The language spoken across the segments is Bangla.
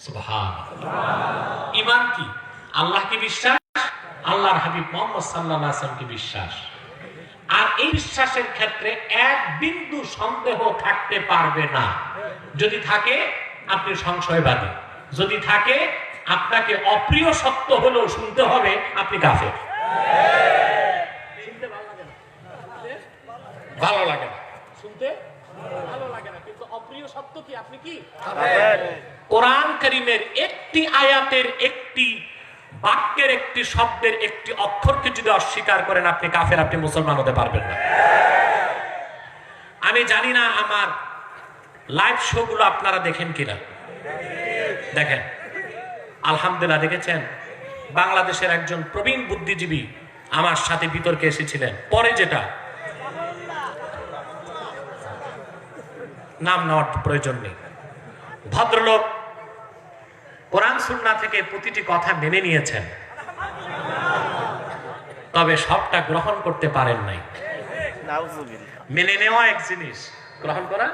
সুবহানাল্লাহ। ঈমান কি? আল্লাহকে বিশ্বাস, আল্লাহর হাবিব মুহাম্মদ সাল্লাল্লাহু আলাইহি ওয়াসাল্লামকে বিশ্বাস। আর এই বিশ্বাসের ক্ষেত্রে এক বিন্দু সন্দেহ থাকতে পারবে না। যদি থাকে আপনি সংশয়বাদী, যদি থাকে আপনাকে অপ্রিয় সত্য হলেও শুনতে হবে আপনি কাফের। শুনতে ভালো লাগে না, শুনতে ভালো লাগে না, কিন্তু অপ্রিয় সত্য কি আপনি কি কাফের। কোরআন কারীমের একটি আয়াতের, একটি বাক্যের, একটি শব্দের, একটি অক্ষরকে যদি অস্বীকার করেন আপনি কাফের, আপনি মুসলমান হতে পারবেন না। আমি জানি না আমার লাইভ শো গুলো আপনারা দেখেন কিনা। দেখেন, আলহামদুলিল্লাহ দেখেছেন। বাংলাদেশের একজন প্রবীণ বুদ্ধিজীবী আমার সাথে বিতর্কে এসেছিলেন। পরে যেটা নাম নেওয়ার প্রয়োজন নেই, ভদ্রলোক কোরআন সুন্নাহ থেকে প্রতিটি কথা মেনে নিয়েছেন, তবে সবটা গ্রহণ করতে পারেন নাই। মেনে নেওয়া এক জিনিস, গ্রহণ করা।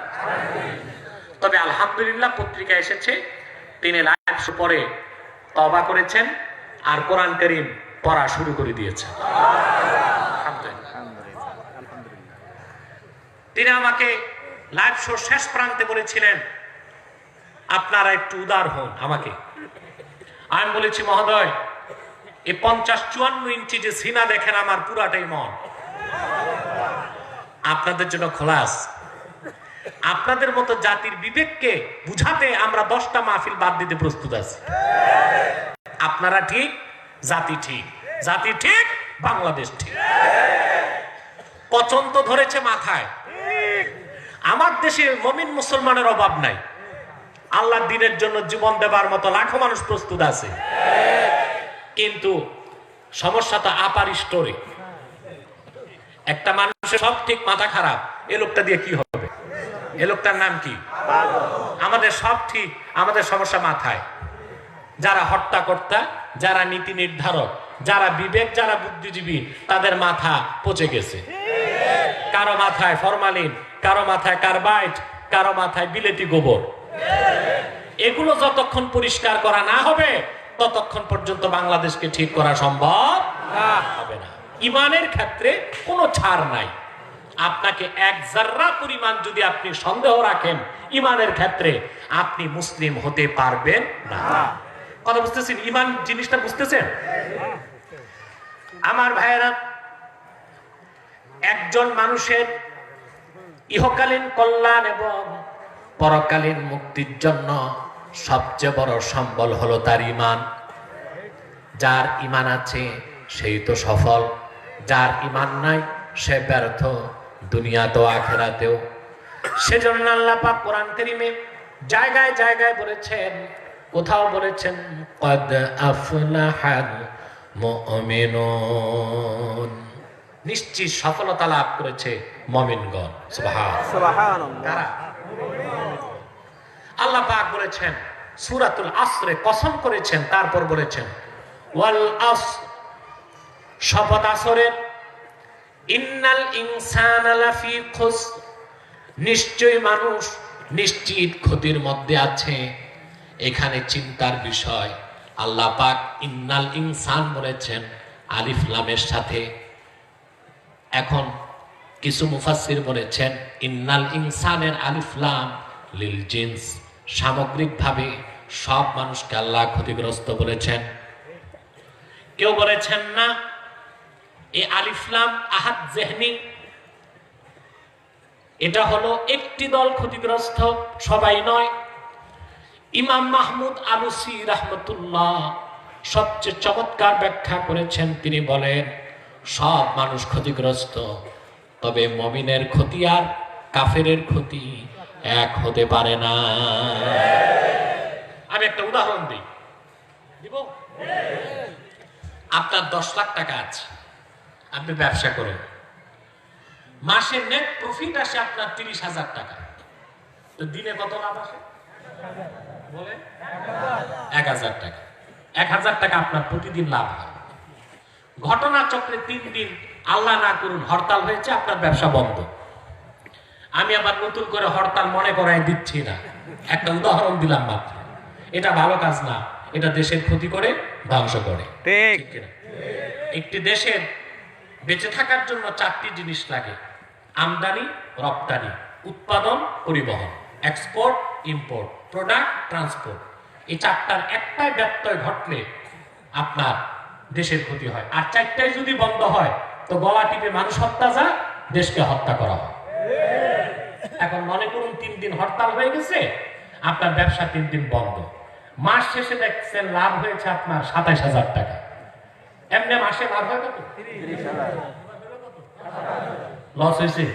তবে আলহামদুলিল্লাহ পত্রিকা এসেছে তিনি লাইভ পরে তওবা করেছেন আর কোরআন কারীম পড়া শুরু করে দিয়েছেন। তিনি আমাকে লাইভ শো শেষ প্রান্তে বলেছিলেন আপনারা একটু উদার হন আমাকে। আমি বলেছি মহোদয়, এই 50-54 ইঞ্চি যে সিনা দেখেন আমার পুরাটাই মন, আপনাদের জন্য খোলা আছে। আপনাদের মতো জাতির বিবেককে বুঝাতে আমরা 10টা মাহফিল বাদ দিতে প্রস্তুত আছি। আপনারা ঠিক, জাতি ঠিক, জাতি ঠিক, বাংলাদেশ ঠিক। পচন তো ধরেছে মাথায়। আমার দেশে মুমিন মুসলমানের অভাব নাই, আল্লাহর দ্বীনের জন্য জীবন দেবার মতো লাখো মানুষ প্রস্তুত আছে, কিন্তু সমস্যা তো আপার স্তরে। একটা মানুষের সব ঠিক, মাথা খারাপ, এ লোকটা দিয়ে কি হবে? এ লোকটার নাম কি? আমাদের সব ঠিক, আমাদের সমস্যা মাথায়। যারা হত্যাকর্তা, যারা নীতি নির্ধারক, যারা বিবেক, যারা বুদ্ধিজীবী, তাদের মাথা পচে গেছে। কারো মাথায় ফরমালিন, কারো মাথায় কার্বাইড, কারো মাথায় বিলেতি গোবর। এগুলো যতক্ষণ পরিষ্কার করা না হবে ততক্ষণ পর্যন্ত বাংলাদেশকে ঠিক করা সম্ভব হবে না। ঈমানের ক্ষেত্রে কোনো ছাড় নাই। আপনাকে এক জাররা পরিমাণ যদি আপনি সন্দেহ রাখেন ঈমানের ক্ষেত্রে, আপনি মুসলিম হতে পারবেন না। কথা বুঝতেছেন? ঈমান জিনিসটা বুঝতেছেন? আমার ভাইয়েরা, একজন মানুষের ইহকালীন কল্যাণ এবং পরকালীন মুক্তির জন্য সবচেয়ে বড় সম্বল হলো তার ঈমান। যার ঈমান আছে সেই তো সফল, যার ঈমান নাই সে ব্যর্থ, দুনিয়াতেও আখিরাতেও। সেজন্য আল্লাহ পাক কোরআন কারীমে জায়গায় জায়গায় বলেছেন, কোথাও বলেছেন কদ আফলাহাল মুমিনুন, নিশ্চিত সফলতা লাভ করেছে মুমিনগণ। সুবহানাল্লাহ। আল্লাহ পাক বলেছেন সূরাতুল আসরে কসম করেছেন, তারপর বলেছেন ওয়াল আসর, শপথ আসরের, ইন্নাল ইনসানা লাফি খুসর, নিশ্চয় মানুষ নিশ্চিত ক্ষতির মধ্যে আছে। এখানে চিন্তার বিষয়, আল্লাহ পাক ইন্নাল ইনসান বলেছেন আলিফ লামের সাথে। এখন কিছু মুফাসসির বলেছেন ইন্নাল ইনসানের আলিফ লাম লিল জিন্স, সামগ্রিকভাবে সব মানুষকে আল্লাহ ক্ষতিগ্রস্ত বলেছেন। কেউ বলেছেন না, এই আলিফ লাম আহাদ জেহনি, এটা হলো একটি দল ক্ষতিগ্রস্ত, সবাই নয়। ইমাম মাহমুদ আলুসি রাহমাতুল্লাহ সবচেয়ে চমৎকার ব্যাখ্যা করেছেন। তিনি বলেন সব মানুষ ক্ষতিগ্রস্ত, তবে মুমিনের ক্ষতি আর কাফেরের ক্ষতি এক হতে পারে না। আমি একটা উদাহরণ দিই, দিব। আপনার 10 লাখ টাকা আছে, আপনি ব্যবসা করেন, মাসে নেট প্রফিট আসে আপনার 30,000 টাকা, তো দিনে কত লাভ আসে? বলে 1000 টাকা। 1000 টাকা আপনার প্রতিদিন লাভ হয়। ঘটনা চক্রে 3 দিন আল্লাহ না করুন হরতাল হয়েছে, আপনার ব্যবসা বন্ধ। আমি আবার নতুন করে হরতাল মনে করাই দিচ্ছি না, একটা উদাহরণ দিলাম মাত্র। এটা ভালো কাজ না, এটা দেশের ক্ষতি করে, ধ্বংস করে। ঠিক। ঠিক কিনা? একটি দেশের বেঁচে থাকার জন্য 4টি জিনিস লাগে: আমদানি, রপ্তানি, উৎপাদন, পরিবহন, এক্সপোর্ট, ইম্পোর্ট, প্রোডাক্ট, ট্রান্সপোর্ট। এই 4টার একটাই ব্যত্যয় ঘটলে আপনার দেশের ক্ষতি হয়। আর 4টাই যদি বন্ধ হয় তো গলা টিপে মানুষ হত্যা যায়, দেশকে হত্যা করা হয়। এখন মনে করুন 3 দিন হরতাল হয়ে গেছে, আপনার ব্যবসা 3 দিন বন্ধ, মাস শেষে দেখছেন লাভ হয়েছে আপনার 27,000 টাকা। এমনি মাসে লাভ হয় কত? লস হয়েছে?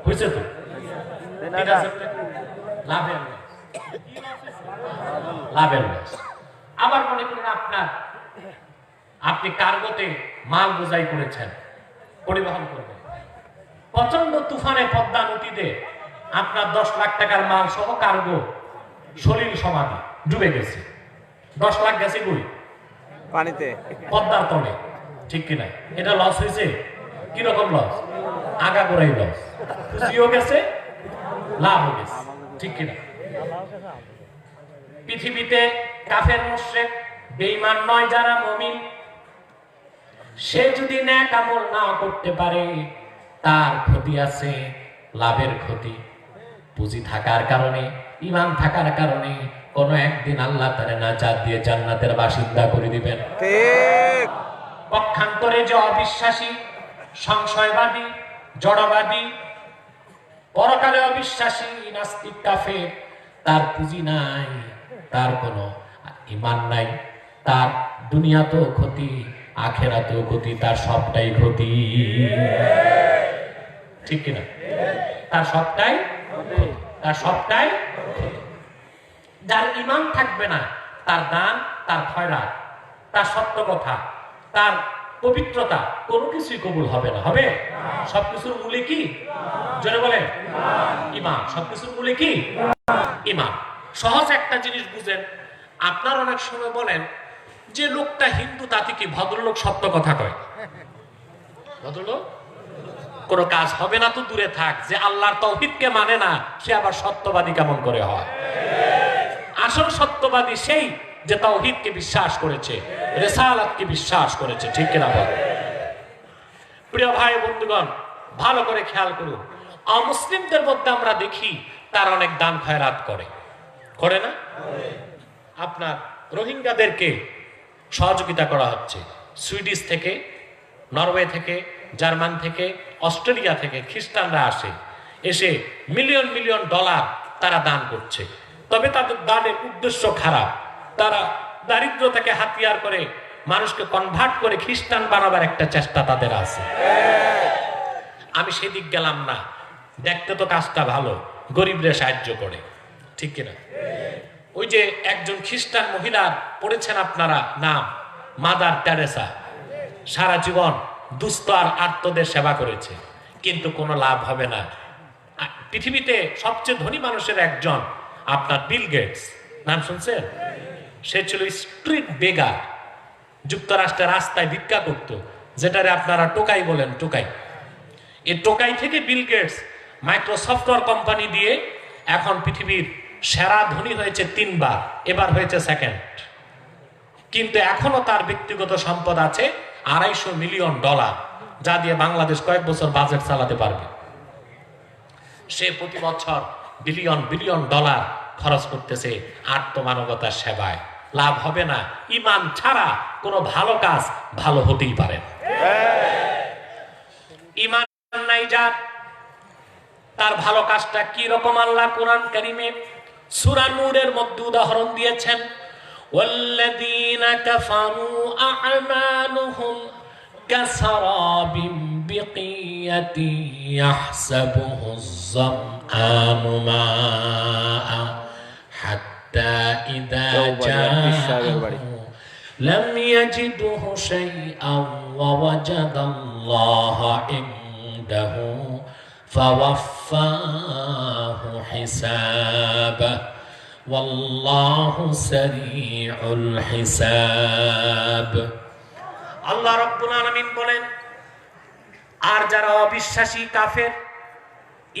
হয়েছে তো, লাভের লস, লাভের লস। আবার মনে করুন আপনি কার্গোতে মাল বোঝাই করেছেন, পরিবহন করবেন, প্রচন্ড তুফানে পদ্মা নদীতে আপনার 10 লাখ টাকার মাল সহ কার্গো সলিল সমাধি ডুবে গেছে। 10 লাখ গেছে কই? পানিতে, পদ্মার তলে। ঠিক কিনা? এটা লস হয়েছে? কিরকম লস? আগাগোড়াই লস। খুশিও গেছে, লাভও গেছে। ঠিক কিনা? পৃথিবীতে কাফের মুশরিক বেঈমান নয় যারা মুমিন, সে যদি নেক আমল না করতে পারে তার ক্ষতি আছে, লাভের ক্ষতি। পুঁজি থাকার কারণে, ঈমান থাকার কারণে কোন একদিন আল্লাহ তাআলা নাজাত দিয়ে জান্নাতের বাসিন্দা করে দিবেন। ঠিক। পক্ষান্তরে যে অবিশ্বাসী, সংশয়বাদী, জড়বাদী, পরকালে অবিশ্বাসী, নাস্তিক, কাফের, তার পুঁজি নাই, তার কোনো ঈমান নাই, তার দুনিয়াতেও ক্ষতি, আখিরাতেও ক্ষতি, তার সবটাই ক্ষতি। ঠিক কিনা? তার সবটাই ক্ষতি, তার সবটাই ক্ষতি। যার ঈমান থাকবে না, তার দান, তার খয়রাত, তার সত্য কথা, তার পবিত্রতা কোনো কিছুই কবুল হবে না। হবে? সবকিছুর মূলে কি? জোরে বলেন ঈমান। সবকিছুর মূলে কি? ঈমান। সহজ একটা জিনিস বুঝেন, আপনার অনেক সময় বলেন যে লোকটা হিন্দু, তাতে কি ভদ্রলোক সত্য কথা কয়? ভদ্রলোক কোনো কাজ হবে না তো দূরে থাক, যে আল্লাহর তাওহীদকে মানে না সে আবার সত্যবাদী কেমন করে হয়? আসল সত্যবাদী সেই যে তাওহীদকে বিশ্বাস করেছে, রিসালাতকে বিশ্বাস করেছে। ঠিক কিনা বল? প্রিয় ভাই বন্ধুগণ, ভালো করে খেয়াল করুন, অমুসলিমদের মধ্যে আমরা দেখি তার অনেক দান খয়রাত করে না? আপনার রোহিঙ্গাদেরকে সহযোগিতা করা হচ্ছে, সুইডিশ থেকে, নরওয়ে থেকে, জার্মান থেকে, অস্ট্রেলিয়া থেকে খ্রিস্টানরা এসে মিলিয়ন মিলিয়ন ডলার তারা দান করছে। তবে তাদের দানের উদ্দেশ্য খারাপ, তারা দারিদ্রতাকে হাতিয়ার করে মানুষকে কনভার্ট করে খ্রিস্টান বানাবার একটা চেষ্টা তাদের আছে। আমি সেদিক গেলাম না, দেখতে তো কাজটা ভালো, গরিবদের সাহায্য করে। ঠিক কিনা? ওই যে একজন খ্রিস্টান মহিলার পড়েছেন আপনারা নাম, মাদার টেরেসা, সারা জীবন দুস্থ আর আর্তদের সেবা করেছে, কিন্তু কোনো লাভ হবে না। পৃথিবীতে সবচেয়ে ধনী মানুষের একজন আপনার বিল গেটস, নাম শুনছেন? সে ছিল স্ট্রিট বেগার, যুক্তরাষ্ট্রের রাস্তায় ভিক্ষা করত, যেটারে আপনারা টোকাই বলেন, টোকাই। এই টোকাই থেকে বিল গেটস মাইক্রোসফটওয়্যার কোম্পানি দিয়ে এখন পৃথিবীর সেরা ধনী হয়েছে 3 বার, এবার হয়েছে সেকেন্ড। কিন্তু এখনো তার ব্যক্তিগত সম্পদ আছে $250 মিলিয়ন, যা দিয়ে বাংলাদেশ কয়েক বছর বাজেট চালাতে পারবে। সে প্রতি বছর বিলিয়ন বিলিয়ন ডলার খরচ করতেছে আত্মমানবতার সেবায়। লাভ হবে না। ঈমান ছাড়া কোনো ভালো কাজ ভালো হতেই পারে না। ঈমান নাই যার, তার ভালো কাজটা কি রকম আল্লাহ কোরআন কারীমে সূরা নূরের মধ্যে উদাহরণ দিয়েছেন। ওয়াল্লাযীনা কাফারু আ'মালুহুম কাসারাবিন বিকিয়াতি ইয়াহসাবুহু আয-যামআনু মাআ হাত্তা ইযা জাআহু লাম ইয়াজিদহু শাইআন ওয়া ওয়াজাদাল্লাহা ইনদাহু ফাওয়াফাহু হিসাবাহু ওয়াল্লাহু সারিউল হিসাব। আল্লাহ রাব্বুল আলামিন বলেন, আর যারা অবিশ্বাসী, কাফের,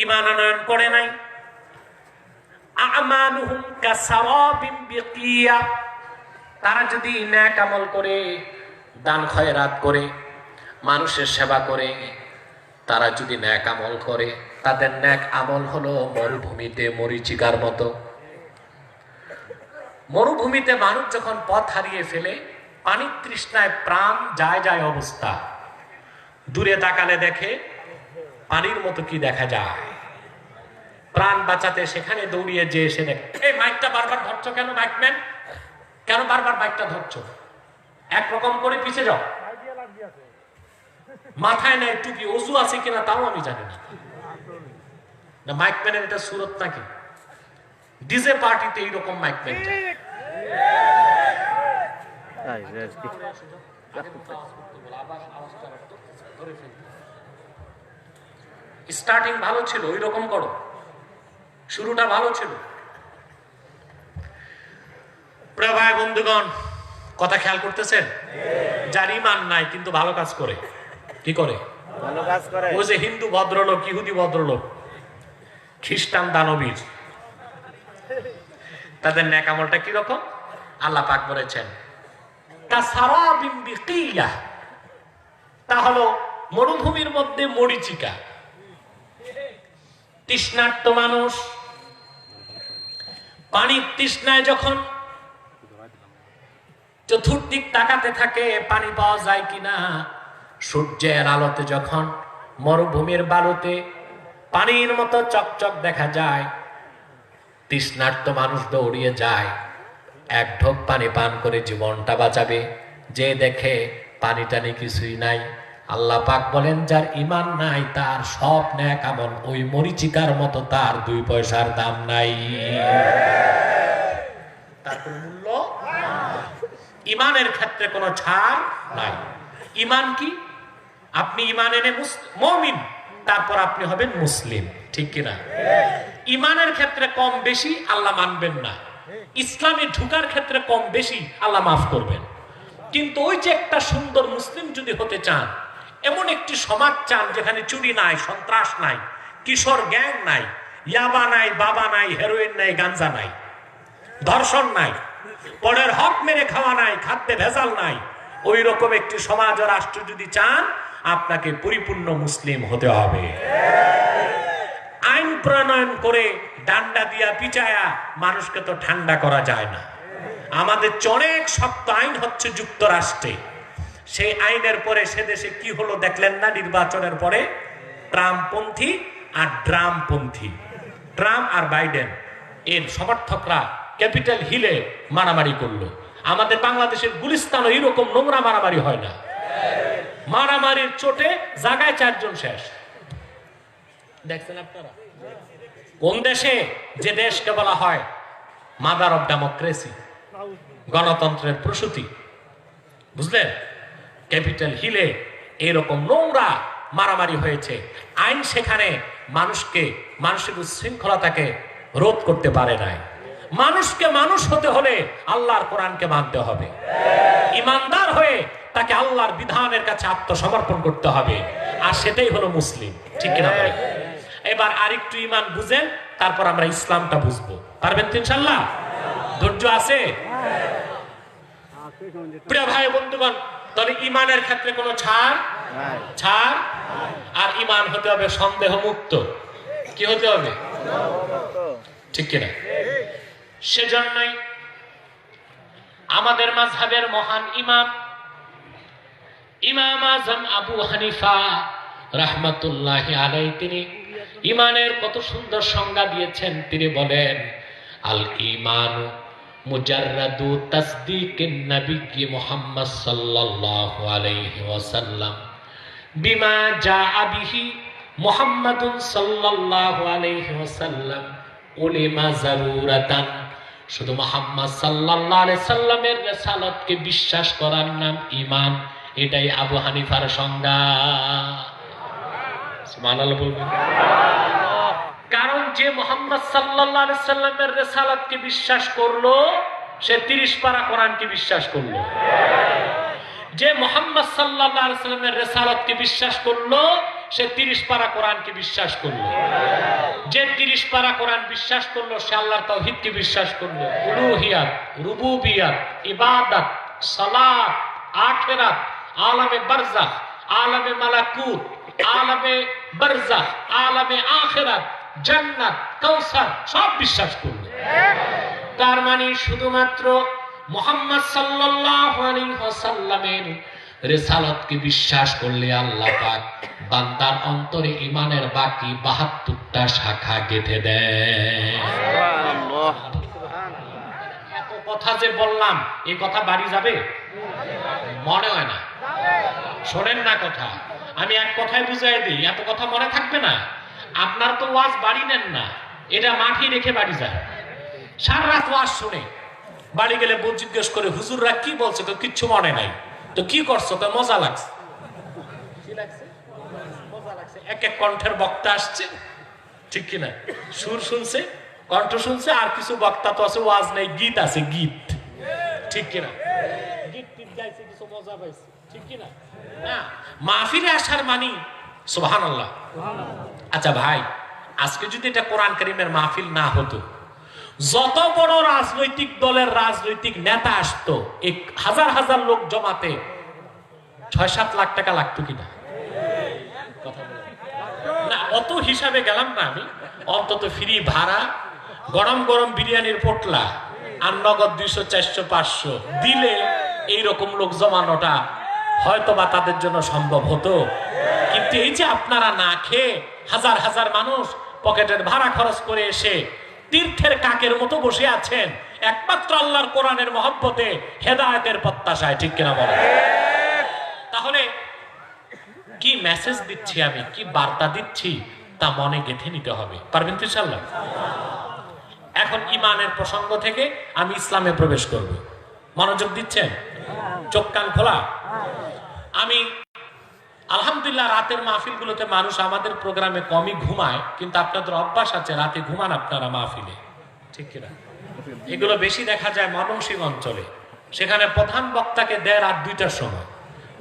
ঈমান আনয়ন করে নাই, আমালুহুম কাসারাবিন বিকিয়া, তারা যদি নেক আমল করে, দান খয়রাত করে, মানুষের সেবা করে, তারা যদি নেক আমল করে, তাদের নেক আমল হলো মরুভূমিতে মরীচিকার মতো। মরুভূমিতে মানুষ যখন পথ হারিয়ে ফেলে, পানির তৃষ্ণায় প্রাণ যায় যায় অবস্থা, দূরে তাকালে দেখে পানির মতো কি দেখা যায়, প্রাণ বাঁচাতে সেখানে দৌড়িয়ে যে এসে দেখে, এই মাইকটা বারবার ধরছো কেন বাইকম্যান, কেন বারবার বাইকটা ধরছো, একরকম করে পিছে যাও, মাথায় নাই টুপি, অজু আছে কিনা তাও আমি জানি না। মাইকম্যানের এটা সুরত নাকি? ডিজে পার্টিতে এইরকম মাইকম্যান স্টার্টিং ভালো ছিল, ওই রকম করো, শুরুটা ভালো ছিল। প্রিয় ভাই বন্ধুগণ, কথা খেয়াল করতেছেন? যার ঈমান নাই কিন্তু ভালো কাজ করে, কি করে? ভালো কাজ করে। ওই যে হিন্দু ভদ্রলোক, ইহুদি ভদ্রলোক, খ্রিস্টান দানবীর, তাদের নেক আমলটা কি রকম? আল্লাহ পাক বলেছেন কাসারাবিন বিকিয়া, তা হলো মরুভূমির মধ্যে মরীচিকা। তৃষ্ণার্ত মানুষ পানির তৃষ্ণায় যখন চতুর্দিক তাকাতে থাকে পানি পাওয়া যায় কিনা, সূর্যের আলোতে যখন মরুভূমির বালুতে পানির মতো চকচক দেখা যায়, তৃষ্ণার্ত মানুষ দৌড়িয়ে যায়, এক ঢোক পানি পান করে জীবনটা বাঁচাবে, যে দেখে পানি টানি কিছুই নাই। আল্লাহ পাক বলেন যার ঈমান নাই তার সব নেক আমল ওই মরীচিকার মতো, তার 2 পয়সার দাম নাই, তার কোনো মূল্য। ঈমানের ক্ষেত্রে কোনো ছাড় নাই। ঈমান কি? আপনি ঈমান এনে মুমিন, তারপর আপনি হবেন মুসলিম, ঠিক কিনা? ঈমানের ক্ষেত্রে কম বেশি আল্লাহ মানবেন না, ইসলামে ঢুকার ক্ষেত্রে কম বেশি আল্লাহ মাফ করবেন। কিন্তু ওই যে একটা সুন্দর মুসলিম যদি হতে চান, এমন একটি সমাজ চান যেখানে চুরি নাই, সন্ত্রাস নাই, কিশোর গ্যাং নাই, ইয়াবা নাই, বাবা নাই, হেরোইন নাই, গাঞ্জা নাই, ধর্ষণ নাই, পরের হক মেরে খাওয়া নাই, খাদ্যে ভেজাল নাই, ওই রকম একটি সমাজ ও রাষ্ট্র যদি চান, আপনাকে পরিপূর্ণ মুসলিম হতে হবে। আইন প্রণয়ন করে ডান্ডা দিয়া পিচায়া মানুষকে তো ঠান্ডা করা যায় না। আমাদের অনেক শক্ত আইন হচ্ছে যুক্তরাষ্ট্রে, সেই আইনের পরে সে দেশে কি হলো দেখলেন না? নির্বাচনের পরে ট্রাম্পপন্থী আর ড্রামপন্থী, ট্রাম্প আর বাইডেন এর সমর্থকরা ক্যাপিটাল হিলে মারামারি করলো। আমাদের বাংলাদেশের গুলিস্তানও এরকম নোংরা মারামারি হয় না, মারামারির চোটে জায়গায় 4 জন শেষ। দেখছেন আপনারা? কোন দেশে? যে দেশকে বলা হয় মাদার অফ ডেমোক্রেসি, গণতন্ত্রের প্রসূতি, বুঝলেন? ক্যাপিটাল হিলে এরকম নোংরা মারামারি হয়েছে। আইন সেখানে মানুষের উচ্ছৃঙ্খলতাকে রোধ করতে পারে নাই। মানুষকে মানুষ হতে হলে আল্লাহর কোরআনকে মানতে হবে, ইমানদার হয়ে তাকে আল্লাহর বিধানের কাছে আত্মসমর্পণ করতে হবে, আর সেটাই হলো মুসলিম, ঠিক কিনা বলেন? এবার আরেকটু ঈমান বুঝেন, তারপর আমরা ইসলামটা বুঝবো। পারবেন তো ইনশাআল্লাহ? ধৈর্য আছে? প্রিয় ভাই বন্ধুগণ, তাহলে ঈমানের ক্ষেত্রে কোনো ছাড়? আর ঈমান হতে হবে সন্দেহ মুক্ত। কি হতে হবে? ঠিক কিনা? সেজন্যই আমাদের মাযহাবের মহান ইমাম আযম আবু হানিফা রাহমাতুল্লাহি আলাইহি তিনি ঈমানের কত সুন্দর সংজ্ঞা দিয়েছেন। তিনি বলেন আল ঈমানু মুজাররাদু তাসদীকিন নবী মুহাম্মদ সাল্লাল্লাহু আলাইহি ওয়াসাল্লাম বিমা জাআ বিহি মুহাম্মাদুন সাল্লাল্লাহু আলাইহি ওয়াসাল্লাম উলিমা যারুরাতান। শুধু মুহাম্মদ সাল্লাল্লাহু আলাইহি সাল্লামের রিসালাতকে বিশ্বাস করার নাম ঈমান। এটাই আবু হানিফার সংজ্ঞা। সুবহানাল্লাহ বলবেন। কারণ যে মুহাম্মদ সাল্লাল্লাহু আলাইহি সাল্লামের রিসালাতকে বিশ্বাস করলো, সে 30 পারা কোরআনকে বিশ্বাস করলো। যে মুহাম্মদ সাল্লাল্লাহু আলাইহি সাল্লামের রিসালাতকে বিশ্বাস করলো, সে 30 পারা কোরআনকে বিশ্বাস করলো। যে 30 পারা কোরআন বিশ্বাস করলো সে আল্লাহর তাওহীদকে বিশ্বাস করলো, উলুহিয়াত, রুবুবিয়াত, ইবাদত, সালাত, আখিরাত, আলামে বারজাখ, আলামে মালাকুত, আলামে বারজাখ, আলামে আখিরাত, জান্নাত, কাউসার সব বিশ্বাস করলো। তার মানে শুধুমাত্র মুহাম্মদ সাল্লাল্লাহু আলাইহি ওয়াসাল্লামের রিসালাতকে বিশ্বাস করলে আল্লাহ পাক বান্দার অন্তরে ঈমানের বাকি 72টা শাখা গেঁথে দেয়। সুবহানাল্লাহ। এত কথা যে বললাম, এই কথা বাড়ি যাবে? মনে হয় না। শোনেন না কথা, আমি এক কথায় বুঝাই দিই, এত কথা মনে থাকবে না। আপনার তো ওয়াজ বাড়ি নেন না, এটা মাঠে রেখে বাড়ি যায়। সারা রাত ওয়াজ শুনে বাড়ি গেলে বোধ জিজ্ঞেস করে, হুজুররা কি বলছে? তো কিচ্ছু মনে নাই। তো কি করছো? তো মজা লাগছে। কি লাগছে? মজা লাগছে। এক এক কণ্ঠের বক্তা আসছে, ঠিক কিনা? সুর শুনছে, কণ্ঠ শুনছে, আর কিছু বক্তা তো আছে ওয়াজ নেই, গীত আছে, গীত, ঠিক কিনা? গীত টিপ গাইছে, কিছু মজা পাইছে, ঠিক কিনা? না, মাহফিলে আসার মানি সুবহানাল্লাহ। আচ্ছা ভাই, আজকে যদি এটা কোরআন কারীমের মাহফিল না হতো, যত বড় রাজনৈতিক দলের রাজনৈতিক নেতা আসতো, এক হাজার হাজার লোক জমাতে 6-7 লাখ টাকা লাগতো কিনা? কথা বলেন না, অত হিসাবে গেলাম না আমি। অন্তত ফ্রি ভাড়া, গরম গরম বিরিয়ানির পোটলা আর নগদ 200-400-500 দিলে এইরকম লোক জমানোটা হয়তো বা তাদের জন্য সম্ভব হতো। কিন্তু এই যে আপনারা না খেয়ে হাজার হাজার মানুষ পকেটের ভাড়া খরচ করে এসে তীর্থের কাকের মতো বসে আছেন, একমাত্র আল্লাহর কোরআনের মহব্বতে, হেদায়েতের প্রত্যাশায়, ঠিক কিনা বলেন? তাহলে কি মেসেজ দিচ্ছি আমি, কি বার্তা দিচ্ছি, তা মনে গেঁথে নিতে হবে। পারবেন তো ইনশাআল্লাহ? এখন ঈমানের প্রসঙ্গ থেকে আমি ইসলামে প্রবেশ করব। মনোযোগ দিচ্ছেন? চোখ কান খোলা। আমি আলহামদুলিল্লাহ রাতের মাহফিলগুলোতে মানুষ আমাদের প্রোগ্রামে কমই ঘুমায়, কিন্তু আপনাদের অভ্যাস আছে রাতে ঘুমান আপনারা মাহফিলে, ঠিক কিনা? এগুলো বেশি দেখা যায় ময়মনসিংহ অঞ্চলে। সেখানে প্রধান বক্তাকে দেয় রাত 2টার সময়,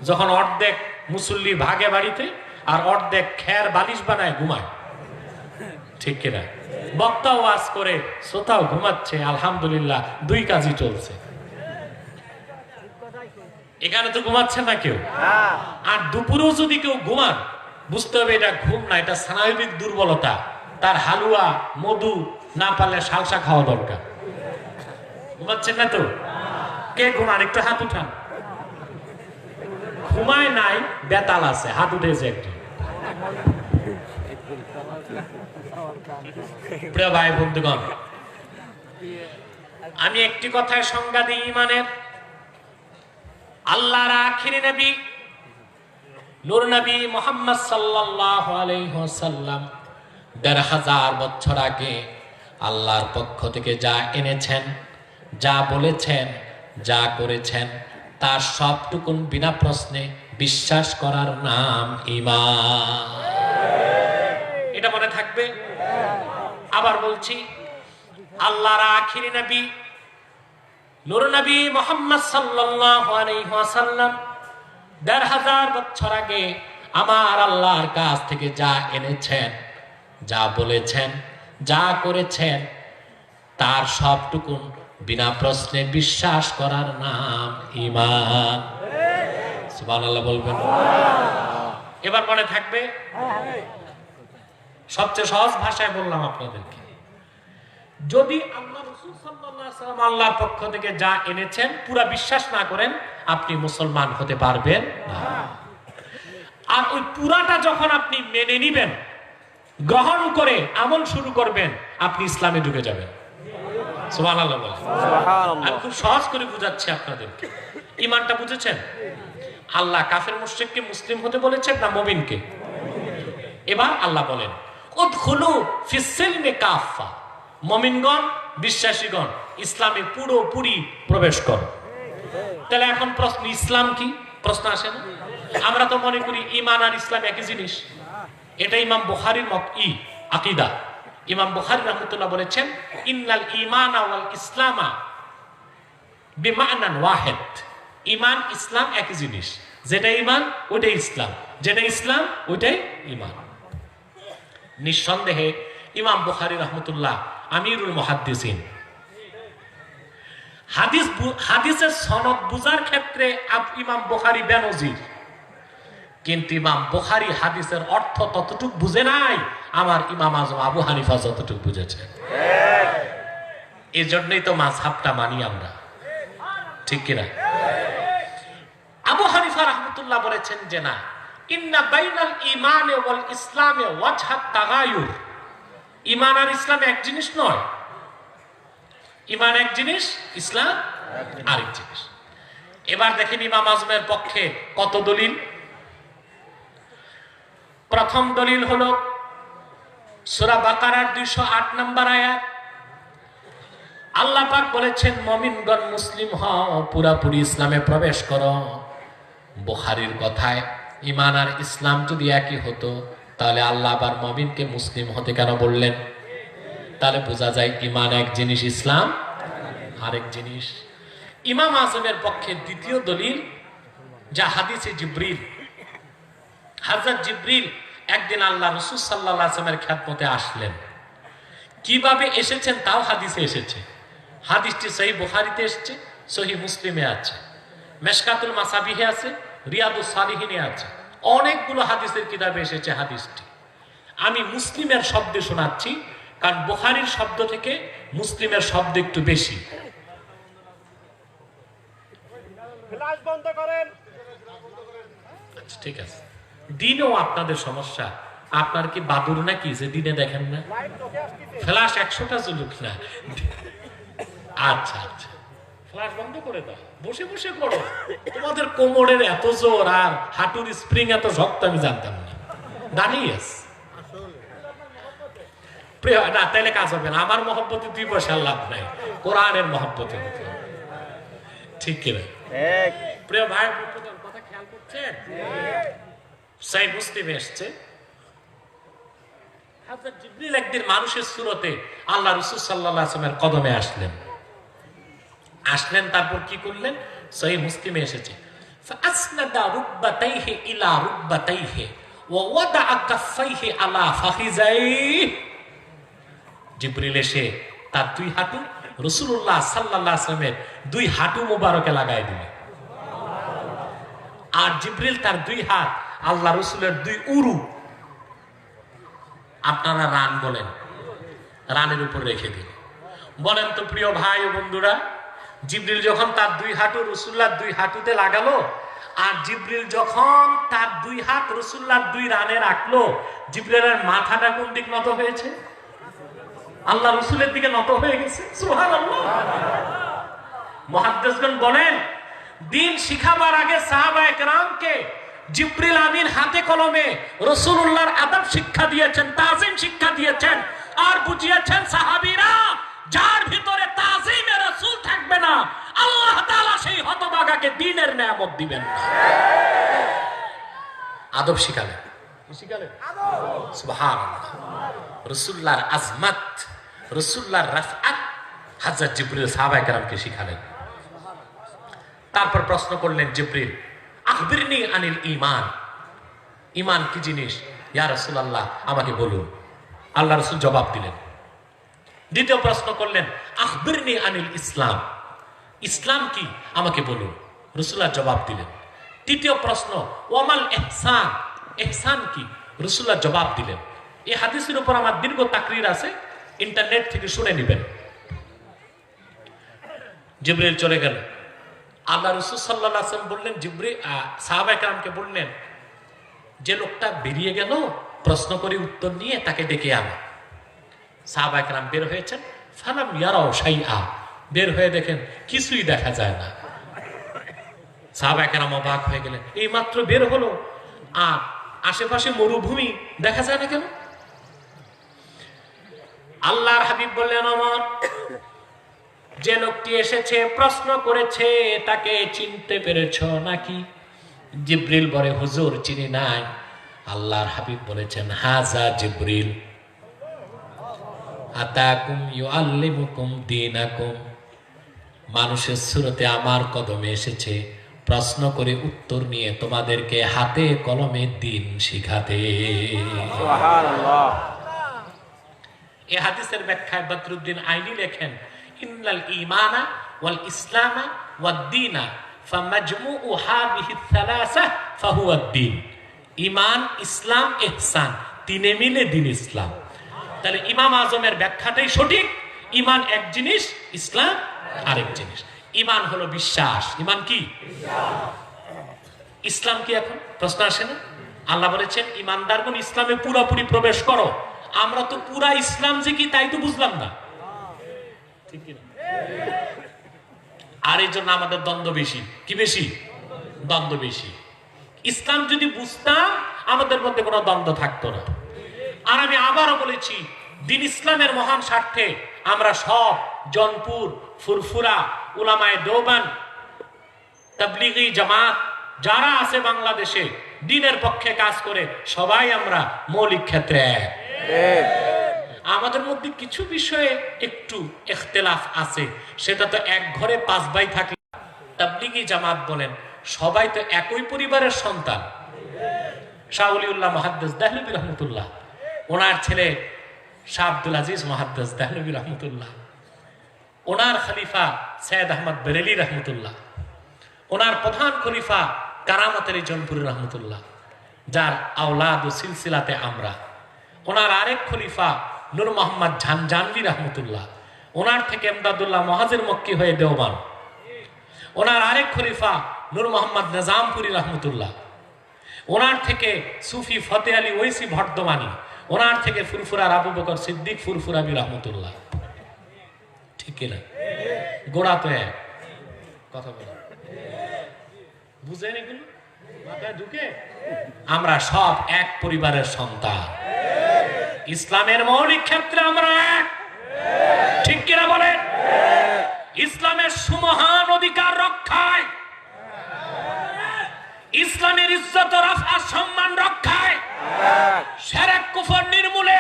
যখন অর্ধেক মুসল্লি ভাগে বাড়িতে আর অর্ধেক খের বালিশ বানায় ঘুমায়, ঠিক কিনা? বক্তা ওয়াজ করে, শ্রোতাও ঘুমাচ্ছে, আলহামদুলিল্লাহ 2 কাজই চলছে। এখানে তো ঘুমাচ্ছে না কেউ। আর দুপুরেও যদি কেউ ঘুমান, বুঝতে হবে এটা ঘুম না, এটা স্নায়বিক দুর্বলতা। তার হালুয়া, মধু না পারলে সালসা খাওয়া দরকার। ঘুমাচ্ছেন না তো? কে ঘুমান? একটু হাত উঠান। ঘুমায় নাই, বেতাল আছে, হাত উঠেছে একটু। প্রিয় ভাই বন্ধুগণ, আমি একটি কথায় সংজ্ঞা দিই ঈমানের। আল্লাহর আখিরি নবী নূর নবী মুহাম্মদ সাল্লাল্লাহু আলাইহি ওয়াসাল্লাম ১৫০০ বছর আগে আল্লাহর পক্ষ থেকে যা এনেছেন, যা বলেছেন, যা করেছেন, তার সবটুকুন বিনা প্রশ্নে বিশ্বাস করার নাম ঈমান। এটা মনে থাকবে। আবার বলছি, আল্লাহর আখিরি নবী নূর নবী মুহাম্মদ সাল্লাল্লাহু আলাইহি ওয়াসাল্লাম ১৫০০ বছর আগে আমার আল্লাহর কাছ থেকে যা এনেছেন, যা বলেছেন, যা করেছেন, তার সবটুকুন বিনা প্রশ্নে বিশ্বাস করার নাম ঈমান। সুবহানাল্লাহ বলবেন। এবার মনে থাকবে। সবচেয়ে সহজ ভাষায় বললাম আপনাদেরকে, যদি আল্লাহ রাসূল সাল্লাল্লাহু আলাইহি ওয়াসাল্লাম আল্লাহর পক্ষ থেকে যা এনেছেন পুরা বিশ্বাস না করেন, আপনি মুসলমান হতে পারবেন না। আর ওই পুরাটা যখন আপনি মেনে নিবেন, গ্রহণ করে আমল শুরু করবেন, আপনি ইসলামে ঢুকে যাবেন। সুবহানাল্লাহ বলেন। আমি খুব সহজ করে বুঝাচ্ছি আপনাদেরকে। ঈমানটা বুঝেছেন? আল্লাহ কাফের মুশরিককে মুসলিম হতে বলেছেন না মুমিনকে? এবার আল্লাহ বলেন, উদখুলু ফিস সিলমি কাফা, মুমিনগণ, বিশ্বাসীগণ, ইসলামে পুরোপুরি প্রবেশ করো। তাহলে এখন প্রশ্ন, ইসলাম কি? প্রশ্ন আসে না? আমরা তো মনে করি ঈমান আর ইসলাম একই জিনিস। এটা ইমাম বুখারীর মত আকীদা। ইমাম বুখারী রাহমাতুল্লাহ বলেছেন, ইন্নাল ঈমানা ওয়াল ইসলামা বিমানান ওয়াহিদ। ঈমান ইসলাম একই জিনিস। যেটা ঈমান ওইটাই ইসলাম, যেটা ইসলাম ওইটাই ঈমান। নিঃসন্দেহে ইমাম বুখারী রাহমাতুল্লাহ আমিরুল মুহাদ্দিসিন, হাদিসের সনদ বুঝার ক্ষেত্রে ইমাম বুখারী বেনজির, কিন্তু ইমাম বুখারী হাদিসের অর্থ ততটুকু বুঝে নাই আমার ইমাম আজম আবু হানিফা যতটুকু বুঝেছে। এই জন্যই তো মাযহাবটা মানি আমরা, ঠিক কিনা? আবু হানিফা রাহমাতুল্লাহ বলেছেন যে না, ইন্না বাইনাল ঈমানে ওয়াল ইসলামে ওয়াজহাত তাগায়ুর, ঈমান আর ইসলাম এক জিনিস নয়। ঈমান এক জিনিস, ইসলাম আরেক জিনিস। এবার দেখেন ইমাম আজমের পক্ষে কত দলিল। প্রথম দলিল হলো সূরা বাকারার 208 নম্বর আয়াত। আল্লাহ পাক বলেছেন মুমিনগণ মুসলিম হও, পুরাপুরি ইসলামে প্রবেশ করো। বুখারীর কথায় ঈমান আর ইসলাম যদি একই হতো তাহলে আল্লাহ আবার মুমিনকে মুসলিম হতে কেন বললেন? তাহলে বোঝা যায় ঈমান এক জিনিস, ইসলাম আরেক জিনিস। ইমাম আজমের পক্ষে দ্বিতীয় দলিল যা হাদিসে জিবরিল, হযরত জিবরিল একদিন আল্লাহ রাসূল সাল্লাল্লাহু আলাইহি ওয়াসাল্লামের খিদমতে আসলেন। কিভাবে এসেছেন তাও হাদিসে এসেছে। হাদিসটি সহিহ বুখারীতে এসেছে, সহিহ মুসলিমে আছে, মিশকাতুল মাসাবিহে আছে, রিয়াদুস সালিহিনে আছে, অনেকগুলো হাদিসের কিতাবে এসেছে হাদিসটি। আমি মুসলিমের শব্দ শোনাচ্ছি, কারণ বুখারীর শব্দ থেকে মুসলিমের শব্দ একটু বেশি। আচ্ছা ঠিক আছে, দিনেও আপনাদের সমস্যা। আপনার কি বাদুর নাকি যে দিনে দেখেন না? ফ্ল্যাশ 100টা চলুক না। আচ্ছা আচ্ছা, ফ্ল্যাশ বন্ধ করে দাও, বসে বসে করো। তোমাদের কোমরের এত জোর আর হাঁটুর স্প্রিং এত শক্ত আমি জানতাম না। দাঁড়িয়ে না, তাইলে কাজ হবে না। আমার মহব্বতে 2 পয়সার লাভ নাই, কোরআনের মহব্বতে হতে হবে, ঠিক কিনা? প্রিয় ভাই কথা খেয়াল করছেন? সহিহ মুসলিমে এসেছে হযরত জিবরিল একদিন মানুষের সুরতে আল্লাহ রাসূল সাল্লাল্লাহু আলাইহি ওয়াসাল্লামের কদমে আসলেন। তারপর কি করলেন? সহিহ মুসলিমে এসেছে ফাসনাদা রুকবাতাইহি ইলা রুকবাতাইহি ওয়া ওয়াদাআ কাফাইহি আলা ফাখিজাইহি। জিবরিল এসে তার 2 হাঁটু রাসূলুল্লাহ সাল্লাল্লাহু আলাইহি ওয়াসাল্লামের 2 হাঁটু মোবারকে লাগায় দিলেন। আর জিবরিল তার 2 হাত আল্লাহ রাসূলের 2 উরু, আপনারা রান বলেন, রানের উপর রেখে দিন। বলেন তো প্রিয় ভাই ও বন্ধুরা, জিবরিল যখন তার 2 হাঁটু রাসূলুল্লাহর 2 হাঁটুতে লাগালো, আর জিবরিল যখন তার 2 হাত রাসূলুল্লাহর 2 রানে রাখলো, জিবরিলের মাথাটা কোন দিক নত হয়েছে? আল্লাহ রাসূলের দিকে নত হয়ে গেছে। সুবহানাল্লাহ। মুহাদ্দিসগণ বলেন, দিন শিখাবার আগে সাহাবায়ে কেরামকে জিবরিল আমিন হাতে কলমে রাসূলুল্লাহর আদব শিক্ষা দিয়েছেন, তাজিম শিক্ষা দিয়েছেন, আর বুঝিয়েছেন সাহাবীরা যার ভিতরে তাজিমে রাসূল থাকবে না, আল্লাহ তাআলা সেই হতভাগাকে দ্বীনের নিয়ামত দিবেন না। আদব শিখালেন, সুবহানাল্লাহ। রাসূলুল্লাহর আজমত, রাসূলুল্লাহর রাফআত হযরত জিবরিল সাহাবায়ে কেরামকে শিখালেন। তারপর প্রশ্ন করলেন জিবরিল, আখবিরনি আনিল ঈমান, ঈমান কি জিনিস ইয়া রাসূলুল্লাহ, আমাকে বলুন। আল্লাহ রাসূল জবাব দিলেন। দ্বিতীয় প্রশ্ন করলেন, আখবিরনি আনিল ইসলাম, ইসলাম কি আমাকে বলুন। রাসূলুল্লাহ জবাব দিলেন। তৃতীয় প্রশ্ন, ওয়ামাল ইহসান, ইহসান কি? রাসূলুল্লাহ জবাব দিলেন। এই হাদিসের উপর আমার দীর্ঘ তাকরীর আছে, ইন্টারনেট থেকে শুনে নেবেন। জিবরিল চলে গেল। আল্লাহ রাসূল সাল্লাল্লাহু আলাইহি ওয়াসাল্লাম বললেন, জিবরিল সাহাবায়ে কেরামকে বললেন, যে লোকটা বেরিয়ে গেল প্রশ্ন করে উত্তর নিয়ে তাকে ডেকে আনো। সাহাবায়ে কেরাম বের হয়েছেন, ফালাম ইয়ারাও শাইআ, বের হয়ে দেখেন কিছুই দেখা যায় না। সাহাবায়ে কেরাম অবাক হয়ে গেলেন, এই মাত্র বের হলো আর আশেপাশে মরুভূমি, দেখা যায় না কেন? আল্লাহর হাবিব বললেন, আমার যে লোকটি এসেছে প্রশ্ন করেছে তাকে চিনতে পেরেছ নাকি? জিবরিল বলে, হুজুর চিনি নাই। আল্লাহর হাবিব বলেছেন, হাজা জিবরিল আতাকুম ইউআল্লিমুকুম দীনাকুম, মানুষের সুরতে আমার কদমে এসেছে প্রশ্ন করে উত্তর নিয়ে তোমাদেরকে হাতে কলমে দ্বীন শিখাতে। সুবহানাল্লাহ। এই হাদিসের ব্যাখ্যায় বদরুদ্দিন আইনি লেখেন, ইন্নাল ঈমানা ওয়াল ইসলামা ওয়াদ দীনা ফামাজমুউ হাযিহি আস-সালাসা ফাহুয়া আদ-দীন। ঈমান, ইসলাম, ইহসান তিনে মিলে দিন ইসলাম। তাহলে ইমাম আজমের ব্যাখ্যাটাই সঠিক। ঈমান এক জিনিস, ইসলাম আরেক জিনিস। ঈমান হলো বিশ্বাস। ঈমান কি? ইসলাম কি? এখন প্রশ্ন আসে না? আল্লাহ বলেছেন ঈমানদারগণ ইসলামে পুরোপুরি প্রবেশ করো। আমরা তো পুরা ইসলাম যে কি তাই তো বুঝলাম না, ঠিক কি না? আর এই জন্য আমাদের দ্বন্দ্ব বেশি। কি বেশি? দ্বন্দ্ব বেশি। ইসলাম যদি বুঝতাম আমাদের মধ্যে কোনো দ্বন্দ্ব থাকতো না। আর আমি আবারও বলেছি, দিন ইসলামের মহান স্বার্থে আমরা সব জনপুর, ফুরফুরা, উলামায়ে দেওবান, তাবলীগী জামাত যারা আছে বাংলাদেশে দ্বীনের পক্ষে কাজ করে, সবাই আমরা মৌলিক ক্ষেত্রে এক। আমাদের মধ্যে কিছু বিষয়ে একটু ইখতিলাফ আছে, সেটা তো এক ঘরে 5 ভাই থাকে। তাবলীগী জামাত বলেন সবাই তো একই পরিবারের সন্তান। শাহ ওলিউল্লাহ মুহাদ্দিস দেহলভী রহমতুল্লাহ, ওনার ছেলে শাহ আব্দুল আজিজ মুহাদ্দিস দেহলভী রহমতুল্লাহ, ওনার খলিফা সৈয়দ আহমদ বেরেলি রহমতুল্লাহ, ওনার প্রধান খলিফা কারামত আলী জৌনপুরী রহমতুল্লাহ, যার আওলাদ ও সিলসিলাতে আমরা, ওনার আরেক খলিফা নূর মোহাম্মদ ঝানজানভী রহমতুল্লাহ, ওনার থেকে এমদাদুল্লাহ মহাজির মক্কি হয়ে দেওবান, ওনার আরেক খলিফা নূর মোহাম্মদ নিজামপুরী রহমতুল্লাহ, ওনার থেকে সুফি ফতে আলী ওয়েসি বর্ধমানী, ওনার থেকে ফুরফুরার আবু বকর সিদ্দিক ফুরফুরাবি রহমতুল্লাহ। ঠিক কিনা? গোড়া তো এক। কথা বলা বুঝেন এগুলো মাথায় ঢুকে? আমরা সব এক পরিবারের সন্তান। ইসলামের মৌলিক ক্ষেত্রে আমরা এক। ঠিক কিনা বলেন? ইসলামের সুমহান অধিকার রক্ষায়, ইসলামের ইজ্জত রফা সম্মান রক্ষায়, শিরক কুফর নির্মূলে,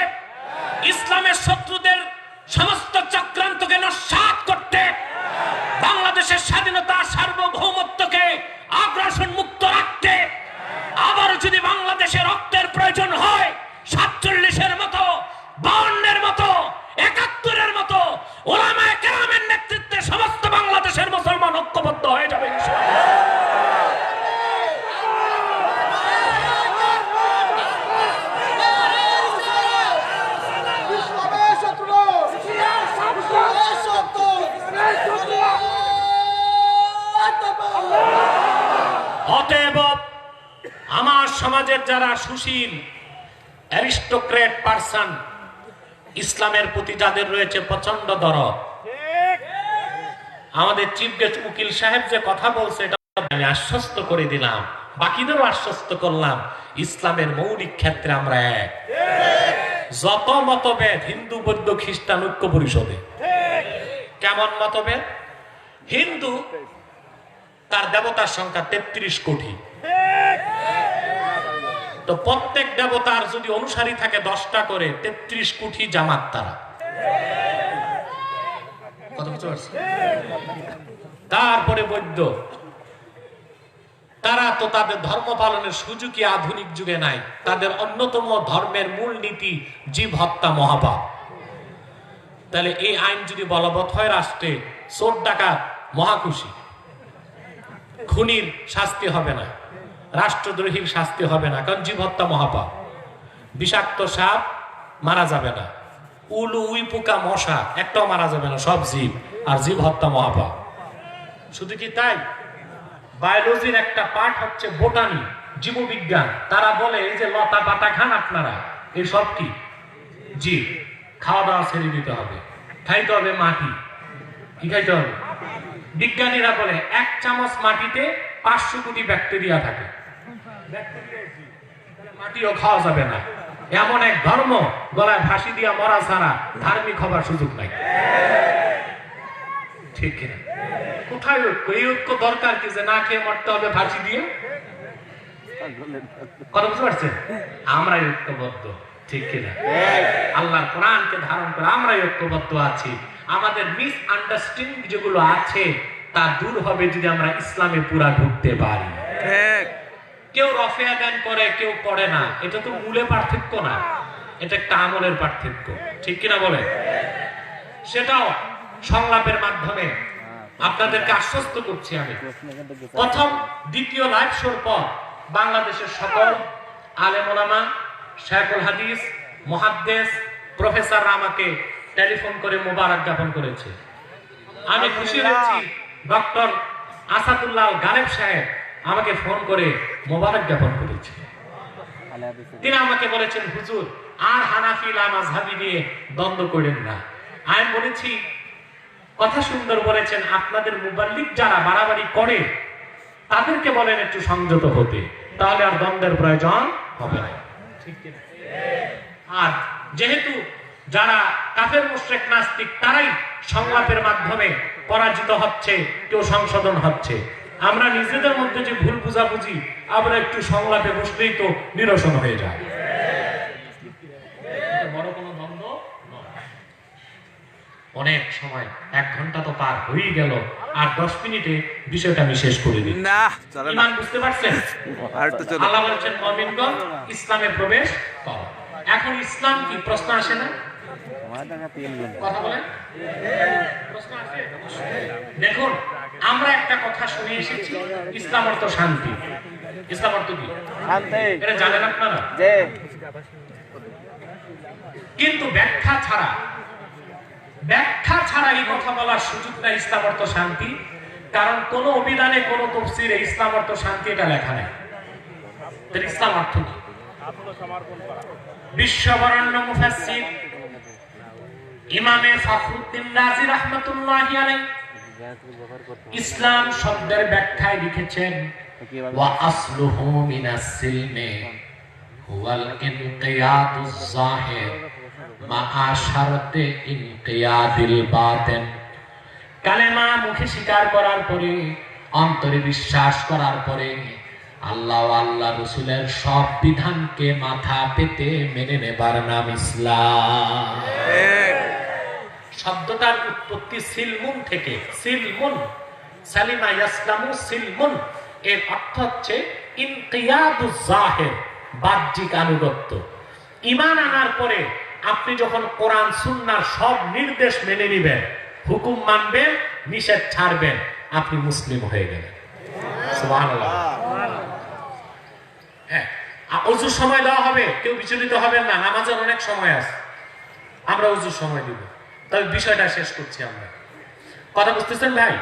ইসলামের শত্রুদের সমস্ত চক্রান্তকে নস্যাৎ করতে, বাংলাদেশের স্বাধীনতা সার্বভৌমত্বকে আগ্রাসন মুক্ত রাখতে, আবারও যদি বাংলাদেশে রক্তের প্রয়োজন হয় 47-এর মতো, 52-এর মতো, 71-এর মতো উলামায়ে কেরামের নেতৃত্বে সমস্ত বাংলাদেশের মুসলমান ঐক্যবদ্ধ হয়ে যাবে ইনশাআল্লাহ। অতএব আমার সমাজের যারা সুশীল অ্যারিস্টোক্রেট পার্সন, ইসলামের প্রতি যাদের রয়েছে প্রচন্ড দরদ, আমাদের চিফ গেস্ট উকিল সাহেব যে কথা বলছে এটা আমি আশ্বস্ত করে দিলাম, বাকিদেরও আশ্বস্ত করলাম, ইসলামের মৌলিক ক্ষেত্রে আমরা এক। যত মতভেদ হিন্দু, বৌদ্ধ, খ্রিস্টান ঐক্য পরিষদে। কেমন মতভেদ? হিন্দু তার দেবতার সংখ্যা 33 কোটি, তো প্রত্যেক দেবতার যদি অনুসারী থাকে 10টা করে, 33 কোটি জামাত তারা। কথা বুঝতে পারছি? তারপরে বৌদ্ধ, তারা তো তাদের ধর্ম পালনের সুযোগই আধুনিক যুগে নাই। তাদের অন্যতম ধর্মের মূল নীতি জীব হত্যা মহাপাপ। তাহলে এই আইন যদি বলবৎ হয় রাষ্ট্রে, চোর ডাকাত মহাখুশি, খুনির শাস্তি হবে না, রাষ্ট্রদ্রোহীর শাস্তি হবে না, কারণ জীব হত্যা মহাপাপ। বিষাক্ত সাপ মারা যাবে না, উলু উই পোকা মশা একটাও মারা যাবে না, সব জীব, আর জীব হত্যা মহাপাপ। শুধু কি তাই? বায়োলজির একটা পার্ট হচ্ছে বোটানি, জীববিজ্ঞান। তারা বলে এই যে লতা পাতা খান আপনারা, এই সব কি জীব। খাওয়া দাওয়া ছেড়ে দিতে হবে, খাইতে হবে মাটি। কি খাইতে হবে? বিজ্ঞানীরা বলে 1 চামচ মাটিতে 500 কোটি ব্যাকটেরিয়া থাকে, মাটিও খাওয়া যাবে না। এমন এক ধর্ম, গলায় ফাঁসি দিয়া মরা ছাড়া ধার্মিক হবার সুযোগ নাই। ঠিক কিনা? কোথায় ঐক্য? এই ঐক্য দরকার কি যে না খেয়ে মরতে হবে ফাঁসি দিয়ে? কথা বুঝতে পারছেন? আমরা ঐক্যবদ্ধ। ঠিক কিনা? আল্লাহর কোরআনকে ধারণ করে আমরা ঐক্যবদ্ধ আছি। আমাদের মিস আন্ডারস্ট্যান্ডিং যেগুলো আছে তা দূর হবে যদি আমরা ইসলামে পুরা ঢুকতে পারি। কেউ রফে আদান করে, কেউ করে না, এটা তো মূলে পার্থক্য না। এটা একটা আমলের পার্থক্য, ঠিক কিনা বলেন? সেটাও সংলাপের মাধ্যমে আপনাদেরকে আশ্বস্ত করছি আমি। প্রথম দ্বিতীয় লাইভ শোর পর বাংলাদেশের সকল আলেম ওলামা, শায়খুল হাদিস, মুহাদ্দিস, প্রফেসররা আমাকে টেলিফোন করে মোবারক জ্ঞাপন করেছে। আমি খুশি হয়েছি। ডক্টর আসাদুল্লাহ গালেব সাহেব আমাকে ফোন করে মোবারক জ্ঞাপন করেছে। তিনি আমাকে বলেছেন, হুজুর আর হানাফি লা মাযহাবি নিয়ে দ্বন্দ্ব করেন না। আমি বলেছি, কথা সুন্দর বলেছেন, আপনাদের মুবাল্লিগ যারা বাড়াবাড়ি করে তাদেরকে বলেন একটু সংযত হতে, তাহলে আর দ্বন্দ্বের প্রয়োজন হবে না। আর যেহেতু যারা কাফের মুশরিক নাস্তিক তারাই সংলাপের মাধ্যমে পরাজিত হচ্ছে, কেউ সংশোধন হচ্ছে, আমরা নিজেদের মধ্যে যে ভুল বুঝাবুঝি আমরা একটু সংলাপে বসলেই তো নিরসন হয়ে যায়। বড় কোনো দ্বন্দ্ব নয়। অনেক সময় 1 ঘন্টা তো পার হয়ে গেল, আর 10 মিনিটে বিষয়টা আমি শেষ করে দিই। না চলে না। ঈমান বুঝতে পারছেন? আর তো চলে। আল্লাহ বলেছেন মুমিনগণ ইসলামে প্রবেশ করো। এখন ইসলাম কি? প্রশ্ন আসে না? কথা বলেন, প্রশ্ন আসে? দেখুন, আমরা একটা কথা শুনে এসেছি, ইসলাম অর্থ শান্তি। ইসলাম অর্থ কি? শান্তি। এটা জানেন আপনারা? জি। কিন্তু ব্যাখ্যা ছাড়া এই কথা বলার সুযোগ নাই ইসলাম অর্থ শান্তি। কারণ কোন অভিধানে, কোন তাফসীরে ইসলাম অর্থ শান্তি এটা লেখা নেই। তাহলে ইসলাম অর্থ কি? বিশ্ববরেণ্য মুফাসসির ইমামে ফখরুদ্দীন রাজি রাহমাতুল্লাহি আলাইহি ইসলাম শব্দের ব্যাখ্যায় লিখেছেন, ওয়া আসলুহু মিনাস সিলমি হুয়াল ইনকিয়াদুজ যাহির মা শারতে ইনকিয়াদিল বাতিন। কালেমা মুখে স্বীকার করার পরে, অন্তরে বিশ্বাস করার পরে আল্লাহ ও আল্লাহ রাসূলের সব বিধানকে মাথা পেতে মেনে নেবার নাম ইসলাম। শব্দটার উৎপত্তি সিলমুন থেকে। সিলমুন, সালিমা ইয়াসলামু সিলমুন, এর অর্থ হচ্ছে ইনকিয়াদুজ যাহির, বাহ্যিক আনুগত্য। ঈমান আনার পরে আপনি যখন কোরআন সুন্নাহর সব নির্দেশ মেনে নেবেন, হুকুম মানবেন, নিষেধ ছাড়বেন, আপনি মুসলিম হয়ে গেলেন। সুবহানাল্লাহ। হ্যাঁ, ওযুর সময় দেওয়া হবে, কেউ বিচলিত হবেন না, নামাজের অনেক সময় আছে, আমরা ওযুর সময় দিব। তবে বিষয়টা শেষ করছি আমরা। কথা বুঝতেছেন ভাই?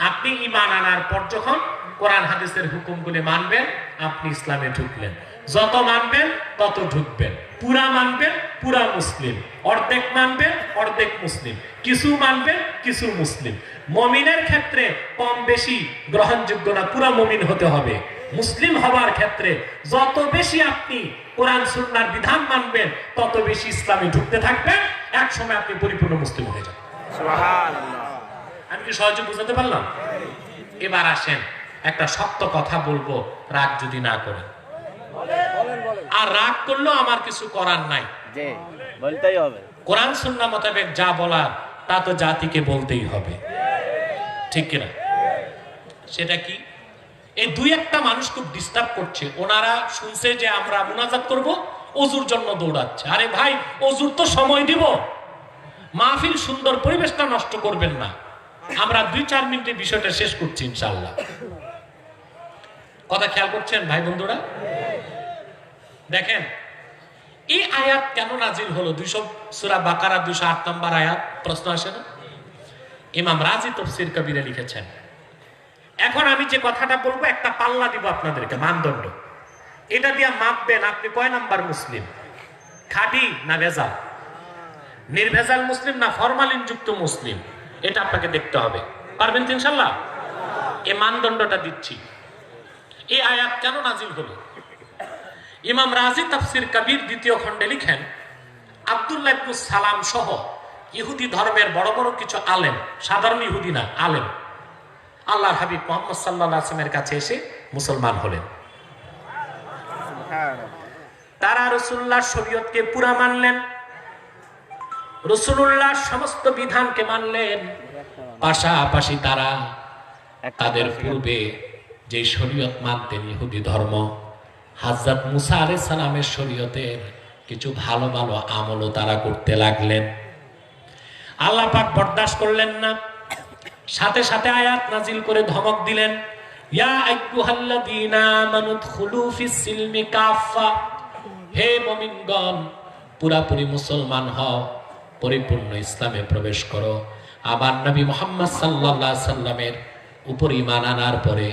আপনি ঈমান আনার পর যখন কোরআন হাদিসের হুকুমগুলি মানবেন, আপনি ইসলামে ঢুকলেন। যত মানবেন তত ঢুকবেন। পুরা মানবেন, পুরা মুসলিম। অর্ধেক মানবেন, অর্ধেক মুসলিম। কিছু মানবেন, কিছু মুসলিম। মুমিনের ক্ষেত্রে কম বেশি গ্রহণযোগ্য না, পুরা মুমিন হতে হবে। মুসলিম হবার ক্ষেত্রে যত বেশি আপনি কোরআন সুন্নাহর বিধান মানবেন, তত বেশি ইসলামে ঢুকতে থাকবেন। এক সময় আপনি পরিপূর্ণ মুসলিম হয়ে যাবেন। সুবহানাল্লাহ। আমি কি সহজে বুঝাতে পারলাম? এবার আসেন, একটা শক্ত কথা বলবো, রাগ যদি না করেন। আর রাগ করলেও আমার কিছু করার নাই, জি, বলতেই হবে। কোরআন সুন্নাহ মোতাবেক যা বলার তা তো জাতিকে বলতেই হবে, ঠিক কিনা? সেটা কি? এই 2-1টা মানুষ খুব ডিস্টার্ব করছে। ওনারা শুনছে যে আমরা মুনাজাত করব, ওযুর জন্য দৌড়াচ্ছে। আরে ভাই, ওযুর তো সময় দিব, মাহফিল সুন্দর, পরিবেশটা নষ্ট করবেন না। আমরা 2-4 মিনিটে বিষয়টা শেষ করছি ইনশাআল্লাহ। কথা খেয়াল করছেন ভাই বন্ধুরা? দেখেন, এই আয়াত কেন নাজিল হলো? সূরা বাকারা 208 নম্বর আয়াত। প্রশ্ন আসে না? ইমাম রাজি তাফসীর কবিরে লিখেছেন। এখন আমি যে কথাটা বলবো, একটা পাল্লা দিব আপনাদেরকে, মানদণ্ড। এটা দিয়ে মাপবেন আপনি কয় নাম্বার মুসলিম, খাঁটি না ভেজাল, নির্ভেজাল মুসলিম না ফরমালিন যুক্ত মুসলিম, এটা আপনাকে দেখতে হবে। পারবেন তো ইনশাআল্লাহ? এই মানদণ্ডটা দিচ্ছি। এই আয়াত কেন নাজিল হলো? ইমাম রাজি তাফসীর কবির 2য় খণ্ডে লিখেন, আব্দুল্লাহ ইবনে সালাম সহ ইহুদি ধর্মের বড় বড় কিছু আলেম, সাধারণ ইহুদি না, আলেম, আল্লাহর হাবিব মুহাম্মদ সাল্লাল্লাহু আলাইহি ওয়াসাল্লামের কাছে এসে মুসলমান হলেন। তারা রাসূলুল্লাহর শরীয়তকে পুরা মানলেন, রাসূলুল্লাহর সমস্ত বিধানকে মানলেন। পাশাপাশি তারা তাদের পূর্বে যে শরীয়ত মানতেন, ইহুদি ধর্ম, হযরত মুসা আলাইহিস সালামের শরীয়তের কিছু ভালো ভালো আমলও তারা করতে লাগলেন। আল্লাহ পাক বরদাস্ত করলেন না, সাথে সাথে আয়াত নাজিল করে ধমক দিলেন, ইয়া আইয়ুহাল্লাযীনা আমানু দুখুলু ফিস সিলমি কাফা, হে মুমিনগণ পুরাপুরি মুসলমান হও, পরিপূর্ণ ইসলামে প্রবেশ করো। আমার নবী মুহাম্মদ সাল্লাল্লাহু আলাইহি সাল্লামের উপর ঈমান আনার পরে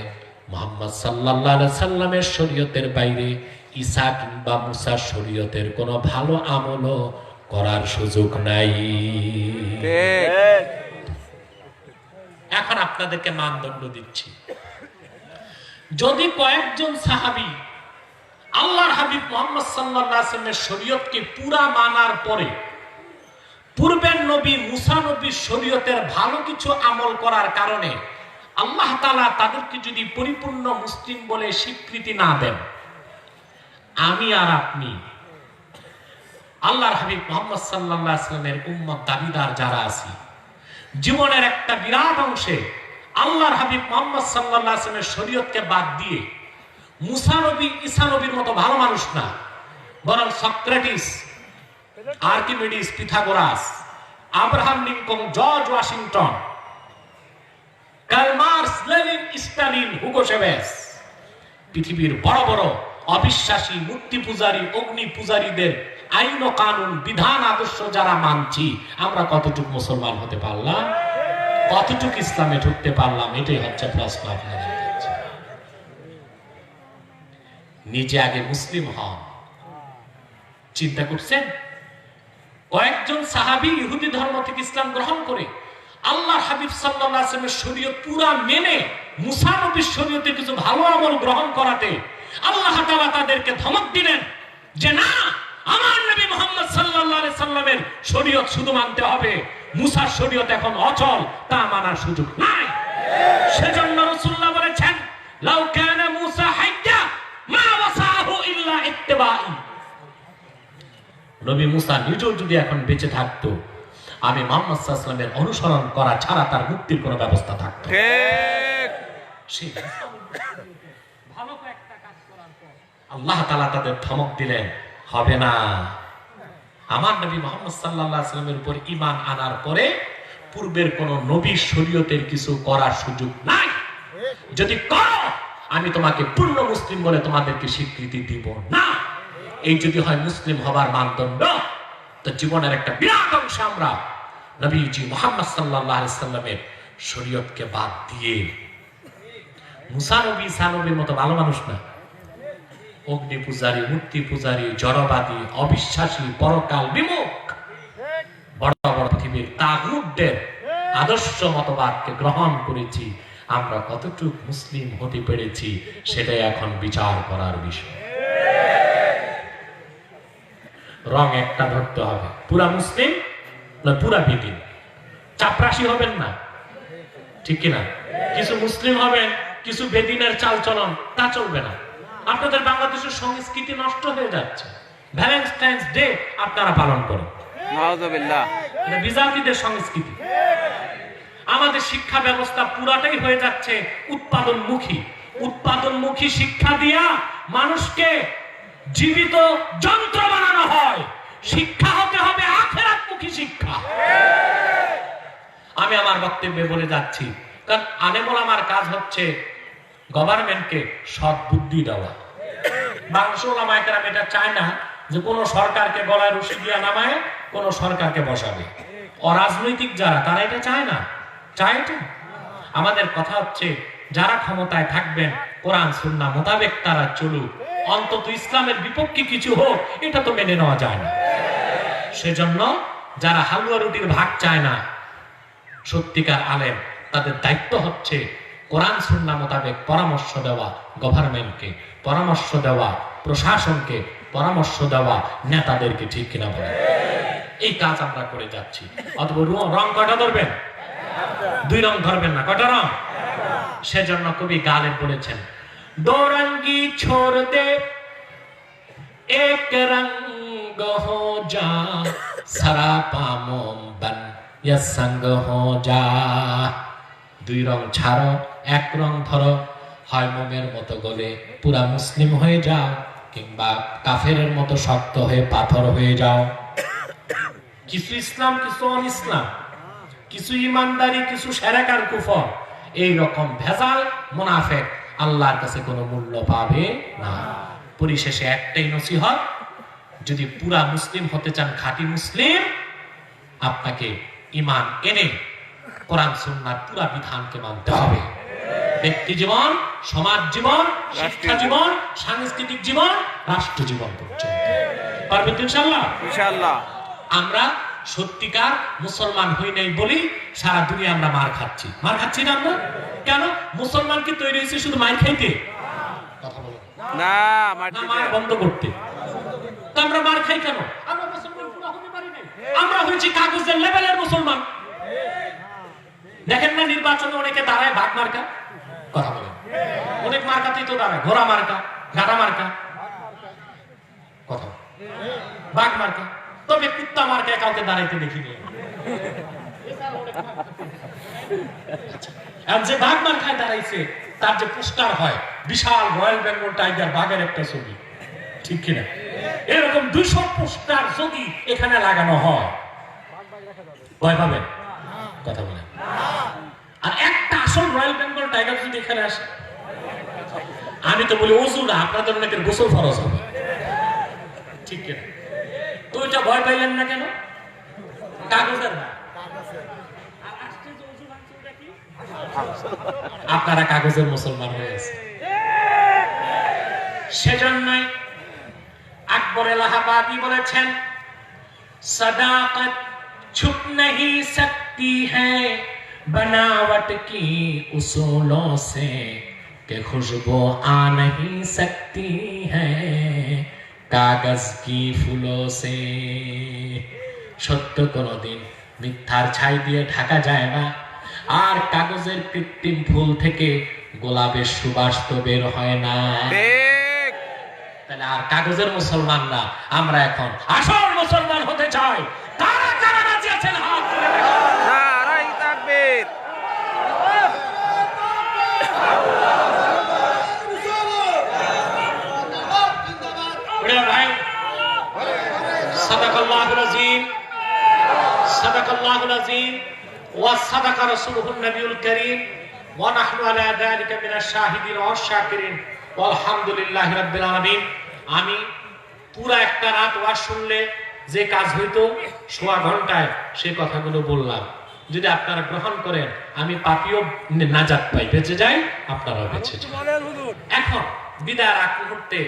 মুহাম্মদ সাল্লাল্লাহু আলাইহি সাল্লামের শরীয়তের বাইরে ঈসা কিংবা মুসার শরীয়তের কোনো ভালো আমলও করার সুযোগ নাই। এখন আপনাদেরকে মানদণ্ড দিচ্ছি, যদি কয়েকজন সাহাবী আল্লাহর হাবিব মুহাম্মদ সাল্লাল্লাহু আলাইহি ওয়াসাল্লামের শরীয়তকে পুরা মানার পরে পূর্বের নবী মুসা নবীর শরীয়তের ভালো কিছু আমল করার কারণে আল্লাহ তাআলা তাদেরকে যদি পরিপূর্ণ মুসলিম বলে স্বীকৃতি না দেন, আমি আর আপনি আল্লাহর হাবিব মুহাম্মদ সাল্লাল্লাহু আলাইহি ওয়াসাল্লামের উম্মত দাবিদার যারা আছি, জীবনের একটা বিরাট অংশে আল্লাহর হাবিব মুহাম্মদ সাল্লাল্লাহু আলাইহি ওয়াসাল্লামের শরীয়তকে বাদ দিয়ে মুসা নবী ঈসা নবীর মতো ভালো মানুষ না, বরং Socrates, Archimedes, Pythagoras, Abraham Lincoln, George Washington, Karl Marx, Lenin, Stalin, Hugo Chavez, পৃথিবীর বড় বড় অবিশ্বাসী মূর্তি পূজারী, অগ্নি পূজারীদের আইন ও কানুন, বিধান, আদর্শ যারা মানছি, আমরা কতটুকু মুসলমান হতে পারলাম, কতটুকু ইসলামে ঢুকতে পারলাম, এটাই হচ্ছে প্রশ্ন আপনাদের কাছে। নিজে আগে মুসলিম হন। চিন্তা করছেন, কয়েকজন সাহাবী ইহুদি ধর্ম থেকে ইসলাম গ্রহণ করে আল্লাহর হাবিব সাল্লাল্লাহু আলাইহি ওয়াসাল্লামের শরীয়ত পুরা মেনে মুসা নবীর শরীয়তে কিছু ভালো আমল গ্রহণ করাতে আল্লাহ তাআলা তাদেরকে ধমক দিলেন যে না, আমার নবী মুহাম্মদ সাল্লাল্লাহু আলাইহি সাল্লামের শরীয়ত শুধু মানতে হবে, মুসার শরীয়ত এখন অচল, তা মানার সুযোগ নাই। সেজন্য রাসূলুল্লাহ বলেছেন, লাউ কানা মুসা হাইয়্যা মা ওয়াসাহু ইল্লা ইত্তিবাই। নবী মুসা নিজেও যদি এখন বেঁচে থাকতো, আমি মুহাম্মদ সাল্লাল্লাহু আলাইহি ওয়াসাল্লামের অনুসরণ করা ছাড়া তার মুক্তির কোনো ব্যবস্থা থাকতো না। ঠিক ভালো একটা কাজ করার পর আল্লাহ তাআলা তাদের ধমক দিলেন, হবে না। আমার নবী মুহাম্মদ সাল্লাল্লাহু আলাইহি ওয়াসাল্লামের উপর ঈমান আনার পরে পূর্বের কোন নবীর শরীয়তের কিছু করার সুযোগ নাই। যদি করো, আমি তোমাকে পূর্ণ মুসলিম বলে তোমাদেরকে স্বীকৃতি দিব না। এই যদি হয় মুসলিম হবার মানদণ্ড, তো জীবনের একটা বিরাট অংশ আমরা নবীজি মুহাম্মদ সাল্লাল্লাহু আলাইহি ওয়াসাল্লামের শরীয়তকে বাদ দিয়ে মুসা নবী, ঈসা নবীর মতো ভালো মানুষ না, অগ্নি পূজারী, মূর্তি পূজারী, জড়বাদী, অবিশ্বাসী, পরকাল বিমুখ বড় বড় পৃথিবীর তাগুতদের আদর্শ মতবাদকে গ্রহণ করেছি। আমরা কতটুকু মুসলিম হতে পেরেছি, সেটাই এখন বিচার করার বিষয়। রং একটা ধরতে হবে, পুরা মুসলিম না পুরা বেদিন। চাপরাশি হবেন না, ঠিক কিনা? কিছু মুসলিম হবেন, কিছু বেদিনের চাল চলন, তা চলবে না। আপনাদের বাংলাদেশের সংস্কৃতি নষ্ট হয়ে যাচ্ছে। ভ্যালেন্টাইন্স ডে আপনারা পালন করেন, নাউযুবিল্লাহ, এটা বিজাতিদের সংস্কৃতি। আমাদের শিক্ষা ব্যবস্থা পুরাটাই হয়ে যাচ্ছে উৎপাদনমুখী। উৎপাদনমুখী শিক্ষা দিয়া মানুষকে জীবিত যন্ত্র বানানো হয়। শিক্ষা হতে হবে আখিরাতমুখী শিক্ষা। আমি আমার বক্তব্যে বলে যাচ্ছি, কারণ আলেমুল আমার কাজ হচ্ছে গভর্নমেন্টকে সৎ বুদ্ধি দেওয়া। বাংলাদেশ ওলামায়ে কেরাম এটা চায় না যে কোন সরকারকে গলায় রশি দিয়া নামায় কোন সরকারকে বসাবে। অরাজনৈতিক যারা, তারা এটা চায় না, চায় এটা। আমাদের কথা হচ্ছে যারা ক্ষমতায় থাকবেন কোরআন সুন্নাহ মোতাবেক তারা চলুক, অন্তত ইসলামের বিপক্ষে কিছু হোক এটা তো মেনে নেওয়া যায় না। সেজন্য যারা হালুয়া রুটির ভাগ চায় না, সত্যিকার আলেম, তাদের দায়িত্ব হচ্ছে কোরআন সুন্নাহ মোতাবেক পরামর্শ দেওয়া, গভর্নমেন্টকে পরামর্শ দেওয়া, প্রশাসনকে পরামর্শ দেওয়া, নেতাদেরকে, ঠিক কিনা বলে। এই কাজ আমরা করে যাচ্ছি। অথবা রং কটা ধরবেন? দুই রং ধরবেন না, কটা রং? সেজন্য কবি গালিব বলেছেন, দো রঙ্গি ছোড় দে এক রঙ্গ হো যা, সরাপা মোম বন ইয়া সঙ্গ হো যা। দুই রং ছাড়ো, এক রং ধরো, হয় মোমের মতো গলে পুরা মুসলিম হয়ে যাও, কিংবা কাফেরের মতো শক্ত হয়ে পাথর হয়ে যাও। কিছু ইসলাম, কিছু অন ইসলাম, কিছু ইমানদারি, কিছু শিরক আর কুফর, এই রকম ভেজাল মুনাফিক আল্লাহর কাছে কোনো মূল্য পাবে না। পরিশেষে একটাই নসিহত, যদি পুরা মুসলিম হতে চান, খাঁটি মুসলিম, আপনাকে ঈমান এনে কোরআন সুন্নাহর পুরা বিধানকে মানতে হবে। ব্যক্তি জীবন, সমাজ জীবন, শিক্ষা জীবন, সাংস্কৃতিক জীবন, রাষ্ট্র জীবন পর্যন্ত। পারবেন তো ইনশাআল্লাহ? ইনশাআল্লাহ। আমরা সত্যিকার মুসলমান হই নাই বলি সারা দুনিয়া আমরা মার খাচ্ছি। মার খাচ্ছি না আমরা? কেন? মুসলমান কি তৈরি হয়েছে শুধু মার খাইতে? কথা বলো না, না, মার বন্ধ করতে। তো আমরা মার খাই কেন? আমরা মুসলমান পুরো হতে পারি নাই। আমরা হয়েছি কাগজের লেভেলের মুসলমান। দেখেন না নির্বাচনে অনেকে দাঁড়ায় ভাগ মার্কা। কথা বলেন, অনেক মার্কাতেই তো দাঁড়ায়, ঘোড়া মার্কা, গাড়া মার্কা, কথা বাঘ মার্কা। তবে কুত্তা মার্কায় কাউকে দাঁড়াইতে দেখিনি। যে বাঘ মার্কায় দাঁড়াইছে তার যে পোস্টার হয় বিশাল রয়্যাল বেঙ্গল টাইগার বাঘের একটা ছবি, ঠিক কিনা? এরকম 200 পোস্টার যদি এখানে লাগানো হয়, ভয় পাবেন? কথা বলেন। আর একটা আসল রয়্যাল বেঙ্গল টাইগার যদি এখানে আসে, আমি তো বলি ওযু না, আপনাদের অনেকের গোসল ফরজ হবে, ঠিক কিনা? তো এটা ভয় পাইলেন না কেন? কাগজের না। আপনারা কাগজের মুসলমান হয়েছে। সেজন্যই আকবর এলাহাবাদী বলেছেন, सदाकत छुप नहीं सकती है बनावट की उसूलों से कि खुशबू आ नहीं सकती है कागज की फूलों से। সত্য কোনদিন মিথ্যার ছাই দিয়ে ঢাকা যায় না, আর কাগজের কৃত্রিম ফুল থেকে গোলাপের সুবাস তো বের হয় না। তাহলে আর কাগজের মুসলমান না, আমরা এখন আসল মুসলমান হতে চাই। কারা কারা রাজি আছেন হাত তুলে দেখান। নারায়ে তাকবীর। ওরে ভাই, সাদাকাল্লাহুল আযীম, সাদাকাল্লাহুল আযীম ওয়া সাদাকা রাসূলুহুন নবিয়ুল কারীম ওয়া নাহনু আলা যালিকা মিনাশ শাহিদিন ওয়াশ শাকিরিন আলহামদুলিল্লাহি রাব্বিল আলামিন। আমি পুরা একটা রাত ওয়াজ শুনলে যে কাজ হইতো সোয়া ঘন্টায় সে কথাগুলো বললাম। যদি আপনারা গ্রহণ করেন, আমি পাপিও নাজাত পাই, বেঁচে যাই, আপনারাও বেঁচে যান। এখন বিদায়ের আগ মুহূর্তে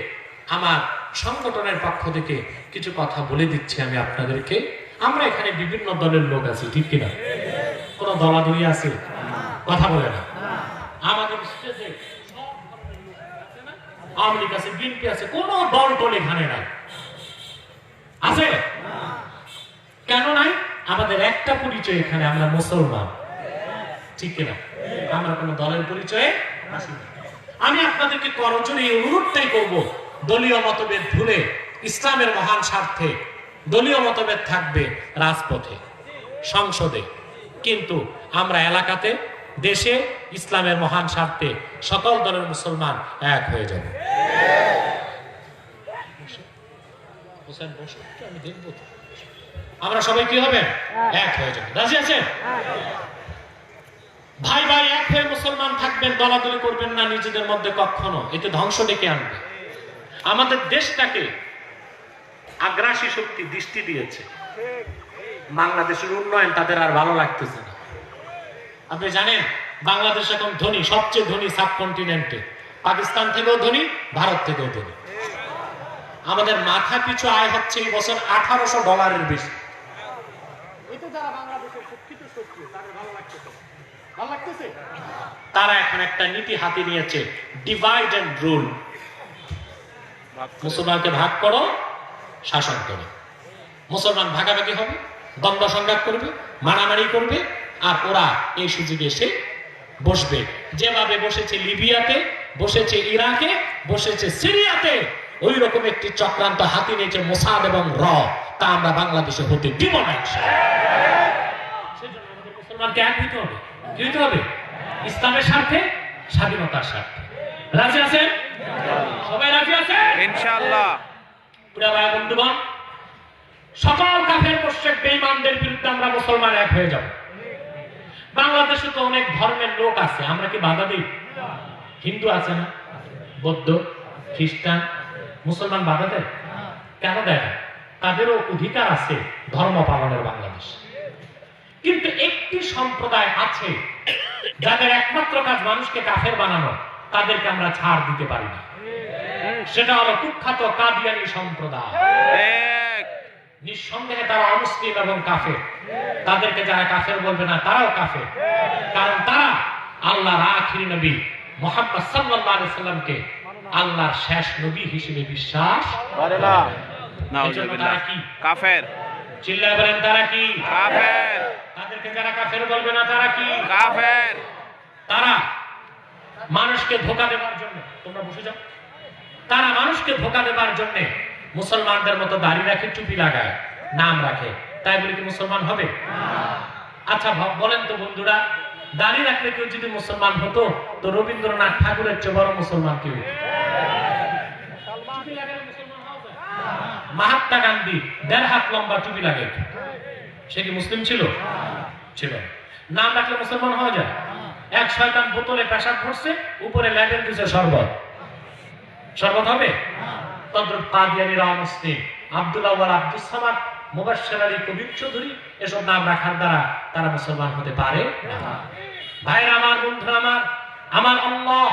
আমার সংগঠনের পক্ষ থেকে কিছু কথা বলে দিচ্ছি আমি আপনাদেরকে। আমরা এখানে বিভিন্ন দলের লোক আছি, ঠিক কিনা? কোন দলাদলি আছে? কথা বলে না। আমাদের স্টেজে আওয়ামী লীগ আছে, বিএনপি আছে, কোন দল টল এখানে নাই। আছে? কেন নাই? আমাদের একটা পরিচয় এখানে, আমরা মুসলমান, ঠিক কিনা? আমরা কোন দলের পরিচয়ে আসি না। আমি আপনাদেরকে করজোড়ে এই অনুরোধটাই করব, দলীয় মতভেদ ভুলে ইসলামের মহান স্বার্থে দলীয় মতভেদ থাকবে রাজপথে, সংসদে, কিন্তু আমরা এলাকাতে, দেশে ইসলামের মহান স্বার্থে সকল দলের মুসলমান এক হয়ে যাবে। আমরা সবাই কি হবে? এক হয়ে যাবে। রাজি আছেন? ভাই ভাই এক হয়ে মুসলমান থাকবেন, দলাদলি করবেন না নিজেদের মধ্যে কখনো। এতে ধ্বংস ডেকে আনবে। আমাদের দেশটাকে আগ্রাসী শক্তি দৃষ্টি দিয়েছে, বাংলাদেশের উন্নয়ন তাদের আর ভালো লাগতেছে না। আপনি জানেন বাংলাদেশ এখন ধনী, সবচেয়ে ধনী সাবকন্টিনেন্টে, পাকিস্তান থেকেও ধনী, ভারত থেকেও ধনী। আমাদের মাথা পিছু আয় হচ্ছে এই বছর $1800 বেশি। তারা এখন একটা নীতি হাতে নিয়েছে, ডিভাইড এন্ড রুল। মুসলমানকে ভাগ করো, শাসন করো। মুসলমান ভাগাভাগি হবে, দ্বন্দ্ব সংঘাত করবে, মারামারি করবে, আর ওরা এই সুযোগে এসে বসবে। যেভাবে বসেছে লিবিয়াতে, বসেছে ইরাকে, বসেছে সিরিয়াতে, ওই রকম একটি চক্রান্ত হাতে নিয়েছে মোসাদ এবং র। তা আমরা বাংলাদেশে হতে দিব না। সেজন্য আমাদের মুসলমানকে এক হইতে হবে। কি হইতে হবে? ইসলামের স্বার্থে, স্বাধীনতার স্বার্থে। রাজি আছেন? সবাই রাজি আছেন? ইনশাআল্লাহ। প্রিয় ভাই বন্ধুগণ, সকল কাফের মুশরিক বেঈমানদের বিরুদ্ধে আমরা মুসলমান এক হয়ে যাব। বাংলাদেশে তো অনেক ধর্মের লোক আছে, আমরা কি বাধা দিই? হিন্দু আছে না, বৌদ্ধ, খ্রিস্টান, মুসলমান বাধা দেয়? কেন দেয় না? তাদেরও অধিকার আছে ধর্ম পালনের বাংলাদেশ। কিন্তু একটি সম্প্রদায় আছে যাদের একমাত্র কাজ মানুষকে কাফের বানানো, তাদেরকে আমরা ছাড় দিতে পারি না। সেটা হলো কুখ্যাত কাদিয়ানী সম্প্রদায়। ঠিক। নিঃসন্দেহে তারা অমুসলিম এবং কাফের। তাদেরকে যারা কাফের বলবে না, তারাও কাফের। কারণ তারা আল্লাহর আখিরি নবী মুহাম্মদ সাল্লাল্লাহু আলাইহি সাল্লামকে আল্লাহর শেষ নবী হিসেবে বিশ্বাস করে না। নাউজুবিল্লাহ। তারা কি? কাফের। চিল্লায় বলেন, তারা কি? কাফের। তাদেরকে যারা কাফের বলবে না, তারা কি? কাফের। তারা মানুষকে ধোঁকা দেবার জন্য, তোমরা বসে যাও, তারা মানুষকে ধোঁকা দেবার জন্য মুসলমানদের মতো দাড়ি রাখে, টুপি লাগায়, নাম রাখে। তাই বলে কি মুসলমান হবে? আচ্ছা বলেন তো বন্ধুরা, দাড়ি রাখলে কেউ যদি মুসলমান হতো, তো রবীন্দ্রনাথ ঠাকুরের চেয়ে বড় মুসলমান কেউ? মহাত্মা গান্ধী 1.5 হাত লম্বা টুপি লাগে, সে কি মুসলিম ছিল? ছিল। নাম রাখলে মুসলমান হওয়া যায়? এক শয়তান বোতলে পেশাব করছে, উপরে লেবেল দিছে শরবত, শরবত হবে? তদ্রুপ কাদিয়ানীরা মুসলিম। আব্দুল আউয়াল, আব্দুল সামাদ, মুবাশশির আলী, কবির চৌধুরী, এসব নাম রাখার দ্বারা তারা মুসলমান হতে পারে না। ভাইরা আমার, বন্ধুরা আমার, আমার আল্লাহ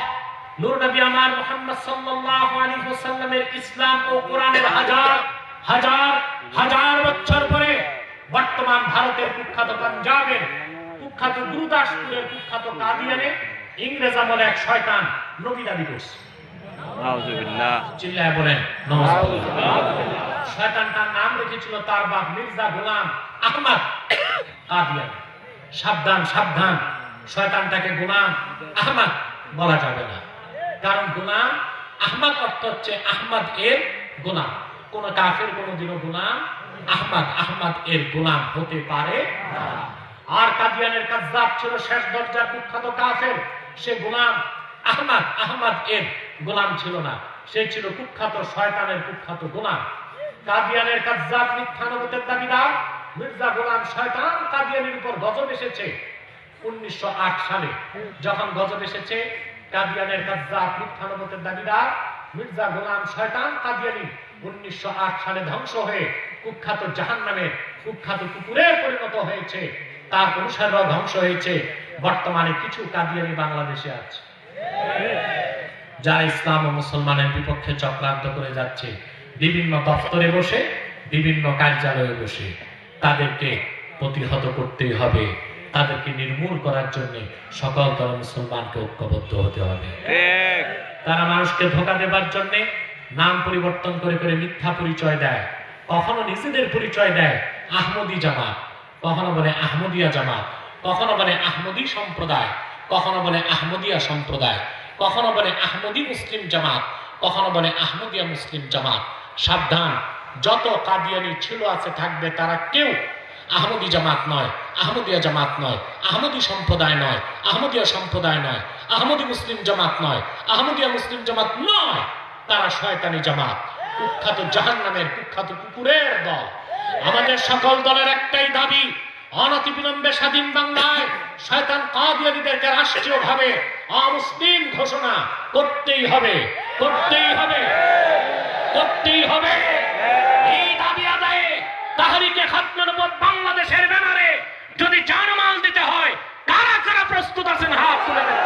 নূর নবী আমার মুহাম্মদ সাল্লাল্লাহু আলাইহি ওয়াসাল্লামের ইসলাম ও কোরআনের হাজার হাজার হাজার বছর পরে বর্তমান ভারতের কুখ্যাত পাঞ্জাবের কুখ্যাত গুরুদাসপুরের কুখ্যাত কাদিয়ানে ইংরেজ আমলে এক শয়তান নবী দাবি করছে। নাউজুবিল্লাহ। চিল্লায় বলেন নাউজুবিল্লাহ। শয়তানটার নাম রেখেছিল তার বাপ মির্জা গোলাম আহমদ কাদিয়ানী। সাবধান সাবধান, শয়তানটাকে গোলাম আহমদ বলা যাবে না, কারণ গোলাম আহমদ অর্থ হচ্ছে আহমদ এর গোলাম। কোন কাফের কোনদিনও গোলাম আহমদ এর গোলাম হতে পারে না। আর কাদিয়ানের কাযযাব ছিল শেষ দরজার কুখ্যাত কাফের, সে গোলাম আহমদ এর গোলাম ছিল না, সে ছিল কুখ্যাত শয়তানের কুখ্যাত গোলাম। কাদিয়ানের কাযযাব মিথ্যানবুতের দাবিদার মির্জা গোলাম শয়তান কাদিয়ানির উপর গজব এসেছে 1908 সালে। যখন গজব এসেছে, কাদিয়ানের কাযযাব মিথ্যানবুতের দাবিদার মির্জা গোলাম শয়তান কাদিয়ানি 1908 সালে ধ্বংস হয়ে কুখ্যাত জাহান্নামের কুখ্যাত কুকুরে পরিণত হয়েছে। তার অনুসারীরাও ধ্বংস হয়েছে। বর্তমানে কিছু কাদিয়ানি বাংলাদেশে আছে, যারা ইসলাম ও মুসলমানের বিপক্ষে চক্রান্ত করে যাচ্ছে। বিভিন্ন দপ্তরে বসে, বিভিন্ন কার্যালয়ে বসে। তাদেরকে প্রতিহত করতেই হবে, তাদেরকে নির্মূল করার জন্য সকল দল মুসলমানকে ঐক্যবদ্ধ হতে হবে। ঠিক। তারা মানুষকে ধোঁকা দেবার জন্য নাম পরিবর্তন করে করে মিথ্যা পরিচয় দেয়। কখনো নিজেদের পরিচয় দেয় আহমদী জামাত, কখনো বলে আহমদিয়া জামাত, কখনো বলে আহমদী সম্প্রদায়, কখনো বলে আহমদিয়া সম্প্রদায়, কখনো বলে আহমদী মুসলিম জামাত, কখনো বলে আহমদিয়া মুসলিম জামাত। সাবধান, যত কাদিয়ানি ছিল আছে থাকবে, তারা কেউ আহমদী জামাত নয়, আহমদিয়া জামাত নয়, আহমদী সম্প্রদায় নয়, আহমদিয়া সম্প্রদায় নয়, আহমদী মুসলিম জামাত নয়, আহমদিয়া মুসলিম জামাত নয়। তারা শয়তানি জামাত, কুখ্যাত জাহান্নামের কুখ্যাত কুকুরের দল। আমাদের সকল দলের একটাই দাবি, অনতিবিলম্বে স্বাধীন বাংলায় শয়তান কাদিয়ানীদেরকে রাষ্ট্রীয়ভাবে অমুসলিম ঘোষণা করতেই হবে, করতেই হবে, করতেই হবে। এই দাবি আদায়ে তাহরিকে খাতমের উপর বাংলাদেশের ব্যানারে যদি জানমাল দিতে হয়, কারা কারা প্রস্তুত আছেন হাত তুলে দেন।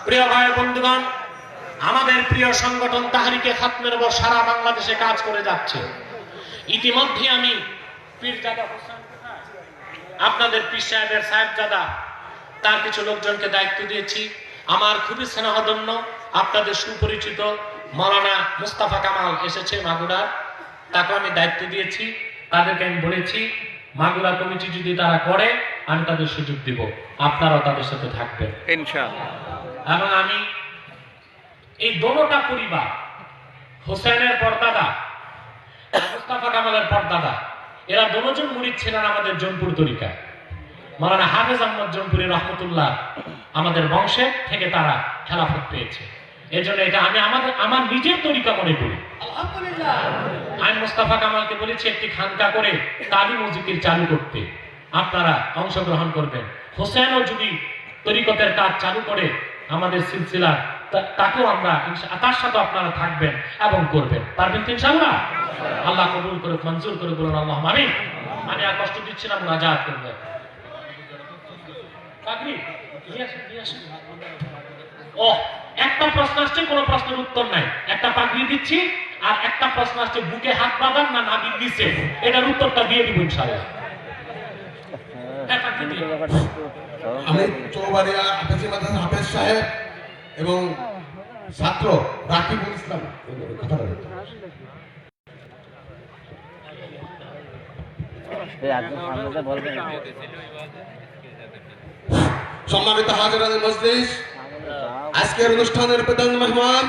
প্রিয় ভাই বন্ধুগণ, আমাদের প্রিয় সংগঠন তাহরিকে খাতমের উপর সারা বাংলাদেশে কাজ করে যাচ্ছে। ইতিমধ্যে আমি পীরজাদা হোসেন, আপনাদের পীর সাহেবের সাহেবজাদা, তার কিছু লোকজনকে দায়িত্ব দিয়েছি। আমার খুবই স্নেহধন্য আপনাদের সুপরিচিত মাওলানা মুস্তাফা কামাল এসেছে মাগুরার, তাকে আমি দায়িত্ব দিয়েছি। তাদেরকে আমি বলেছি মাগুরা কমিটি যদি তারা করে, আমি তাদের সুযোগ দিব, আপনারাও তাদের সাথে থাকবেন ইনশাআল্লাহ। এবং আমি এই দোনোটা পরিবার, হোসেনের পরদাদা, মুস্তাফা কামালের পরদাদা, এরা দুজন মুরিদ ছিলেন আমাদের জৌনপুর তরিকায়। মাওলানা হাফেজ আহমদ জৌনপুরি রহমতুল্লাহ আমাদের বংশে থেকে তারা খেলাফত পেয়েছে। এজন্য এটা আমি আমার নিজের তরিকা মনে করি। আমি মোস্তফা কামালকে বলেছি একটি খানকা করে তালিম ও জিকির চালু করতে, আপনারা অংশগ্রহণ করবেন। হোসেনও যদি তরিকতের কাজ চালু করে আমাদের সিলসিলা, তাকেও আমরা তার সাথে আপনারা থাকবেন এবং করবেন, পারবেন তো ইনশাআল্লাহ? আল্লাহ কবুল করে মঞ্জুর করে বলুন আল্লাহুম্মা আমিন। আমি আর কষ্ট দিচ্ছি না, মুনাজাত করবেন। ও একটা প্রশ্ন আসছে, কোন প্রশ্নের উত্তর নাই। একটা পাগড়ি দিচ্ছি আর একটা প্রশ্ন আসছে বুকে হাত বাঁধান না নাভির নিচে, এটার উত্তরটা দিয়ে দিব ইনশাআল্লাহ। আমি চৌবাড়িয়া হাফেজি মাদ্রাসা হাফেজ সাহেব এবং ছাত্র রাকিবুল ইসলাম কথাটা বলতে। সম্মানিত হাজিরান মজলিস, আজকের অনুষ্ঠানের প্রধান মেহমান